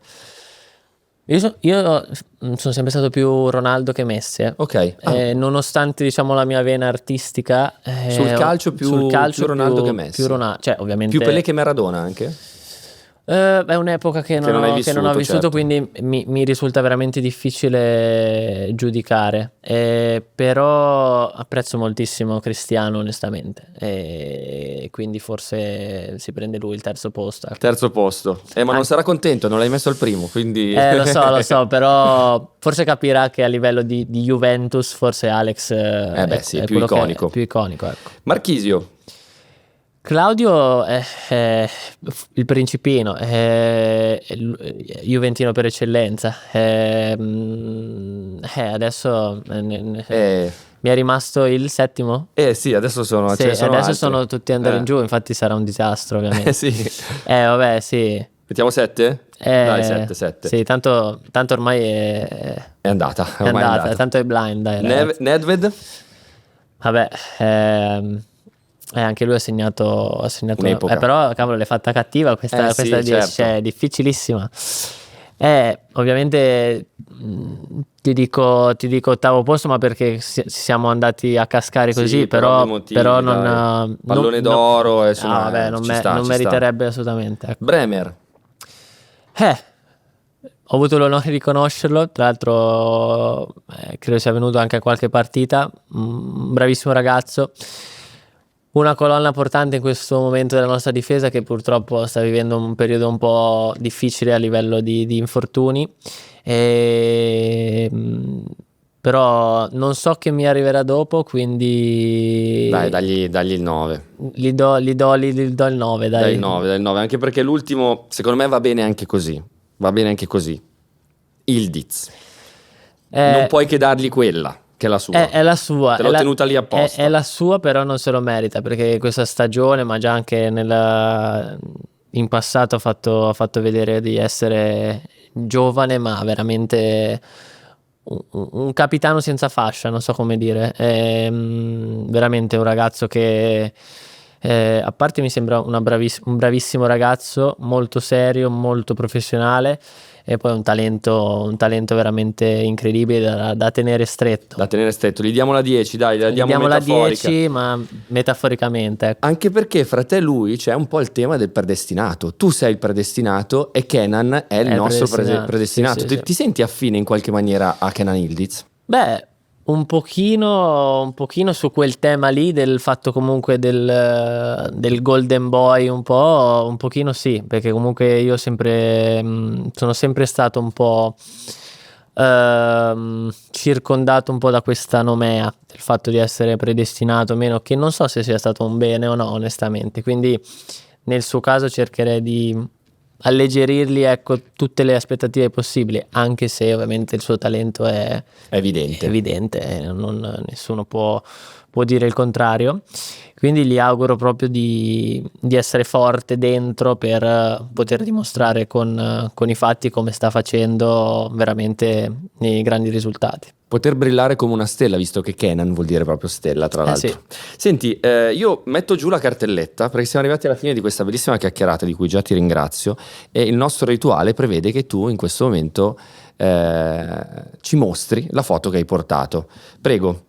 Io sono sempre stato più Ronaldo che Messi, Ok. nonostante diciamo la mia vena artistica, sul calcio più Ronaldo che Messi. Cioè, ovviamente più Pelé che Maradona anche? È un'epoca che non ho vissuto, certo. quindi mi risulta veramente difficile giudicare, però apprezzo moltissimo Cristiano onestamente, e quindi forse si prende lui il terzo posto. Terzo posto. Ma non sarà contento, non l'hai messo al primo, quindi... Lo so, però forse capirà che a livello di Juventus forse Alex è più iconico. Più iconico, ecco. Marchisio. Claudio è il principino, è juventino per eccellenza, adesso mi è rimasto il settimo? Sì, adesso sono adesso altri. sono tutti andare in giù, infatti sarà un disastro ovviamente. Sì. Vabbè, sì. Mettiamo 7? Dai, 7. Sì, tanto ormai è andata. È andata, tanto è blind, dai. Nedved? Vabbè, anche lui ha segnato un'epoca. Però cavolo, l'hai fatta cattiva questa sì, 10, certo. cioè, è difficilissima. Ovviamente ti dico ottavo posto, ma perché siamo andati a cascare così, sì, però non pallone d'oro e vabbè, non meriterebbe assolutamente, ecco. Bremer. Ho avuto l'onore di conoscerlo, tra l'altro credo sia venuto anche a qualche partita, un bravissimo ragazzo, una colonna portante in questo momento della nostra difesa, che purtroppo sta vivendo un periodo un po' difficile a livello di infortuni, però non so che mi arriverà dopo, quindi dagli il 9. Gli do il 9, dai. Dai il 9, anche perché l'ultimo secondo me va bene anche così. Ildiz. Non puoi che dargli quella, che è la sua. È la sua. Te l'ho tenuta lì apposta. È la sua, però non se lo merita, perché questa stagione, ma già anche in passato ha fatto vedere di essere giovane, ma veramente un capitano senza fascia, non so come dire. È veramente un ragazzo che a parte mi sembra un bravissimo ragazzo, molto serio, molto professionale, e poi un talento veramente incredibile da tenere stretto. Gli diamo la 10, dai, gli diamo la 10, ma metaforicamente, ecco. Anche perché fra te e lui c'è un po' il tema del predestinato. Tu sei il predestinato e Kenan è il nostro predestinato. Sì. Ti senti affine in qualche maniera a Kenan Ildiz? Beh, un pochino su quel tema lì, del fatto comunque del Golden Boy, un pochino sì, perché comunque io sono sempre stato un po' circondato un po' da questa nomea, del fatto di essere predestinato o meno, che non so se sia stato un bene o no onestamente, quindi nel suo caso cercherei di alleggerirgli, ecco, tutte le aspettative possibili, anche se ovviamente il suo talento è evidente, nessuno può dire il contrario, quindi gli auguro proprio di essere forte dentro per poter dimostrare con i fatti come sta facendo veramente nei grandi risultati. Poter brillare come una stella, visto che Kenan vuol dire proprio stella, tra l'altro. Sì. Senti, io metto giù la cartelletta perché siamo arrivati alla fine di questa bellissima chiacchierata, di cui già ti ringrazio, e il nostro rituale prevede che tu in questo momento ci mostri la foto che hai portato. Prego,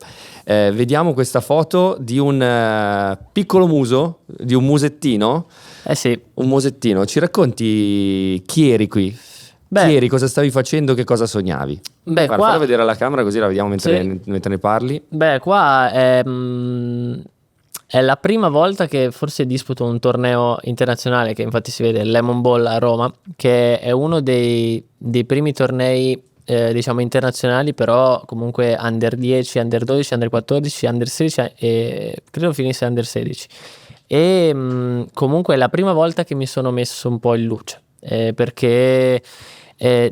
vediamo questa foto di un piccolo muso, di un musettino. Sì. Un musettino. Ci racconti chi eri qui? Chi eri, cosa stavi facendo, che cosa sognavi? Guarda, qua... falla vedere alla camera così la vediamo mentre ne parli. Qua È la prima volta che forse disputo un torneo internazionale, che infatti si vede il Lemon Ball a Roma, che è uno dei primi tornei diciamo internazionali, però comunque under 10, under 12, under 14, under 16 e credo finisse under 16. E comunque è la prima volta che mi sono messo un po' in luce, perché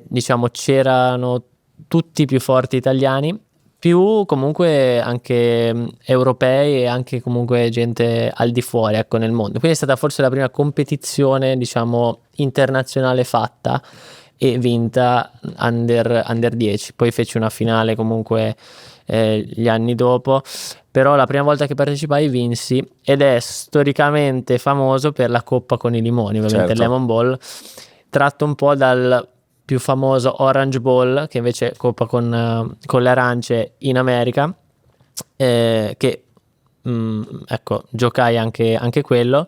diciamo c'erano tutti i più forti italiani, più comunque anche europei e anche comunque gente al di fuori, ecco, nel mondo. Quindi è stata forse la prima competizione, diciamo, internazionale fatta e vinta under 10. Poi feci una finale comunque gli anni dopo, però la prima volta che partecipai vinsi, ed è storicamente famoso per la coppa con i limoni, ovviamente. Certo. Il Lemon Ball, tratto un po' dal più famoso Orange Ball, che invece è coppa con le arance in America, che ecco, giocai anche quello.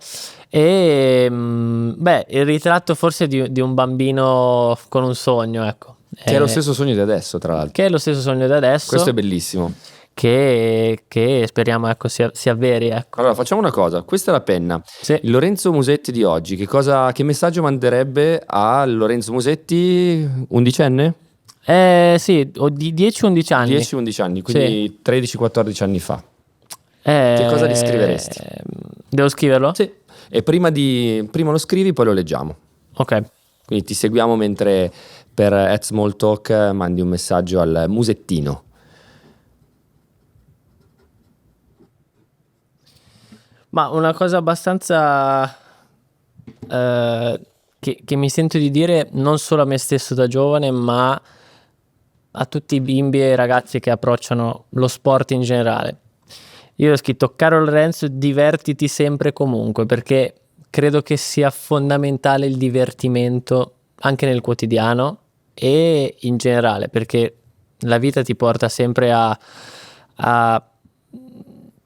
E beh, il ritratto forse di un bambino con un sogno, ecco. Che è lo stesso sogno di adesso, tra l'altro. Che è lo stesso sogno di adesso. Questo è bellissimo. Che speriamo, ecco, si avveri, ecco. Allora facciamo una cosa, questa è la penna. Sì. Il Lorenzo Musetti di oggi, che messaggio manderebbe a Lorenzo Musetti, undicenne? Sì, o di 10-11 anni. 10-11 anni, quindi sì. 13-14 anni fa. Che cosa gli scriveresti? Devo scriverlo? Sì. E prima lo scrivi, poi lo leggiamo. Ok. Quindi ti seguiamo mentre per @smalltalk mandi un messaggio al Musettino. Ma una cosa abbastanza che mi sento di dire non solo a me stesso da giovane, ma a tutti i bimbi e i ragazzi che approcciano lo sport in generale. Io ho scritto: caro Lorenzo, divertiti sempre e comunque, perché credo che sia fondamentale il divertimento anche nel quotidiano e in generale, perché la vita ti porta sempre a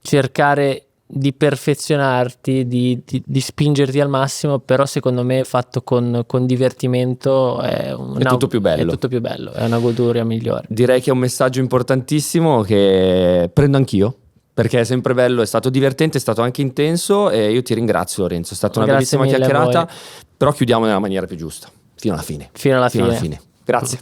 cercare di perfezionarti, di spingerti al massimo, però secondo me fatto con divertimento è tutto più bello. È tutto più bello, è una goduria migliore. Direi che è un messaggio importantissimo che prendo anch'io, perché è sempre bello, è stato divertente, è stato anche intenso, e io ti ringrazio, Lorenzo, è stata una Grazie bellissima mille a chiacchierata, voi. però chiudiamo nella maniera più giusta, fino alla fine. Fino alla fine. Grazie.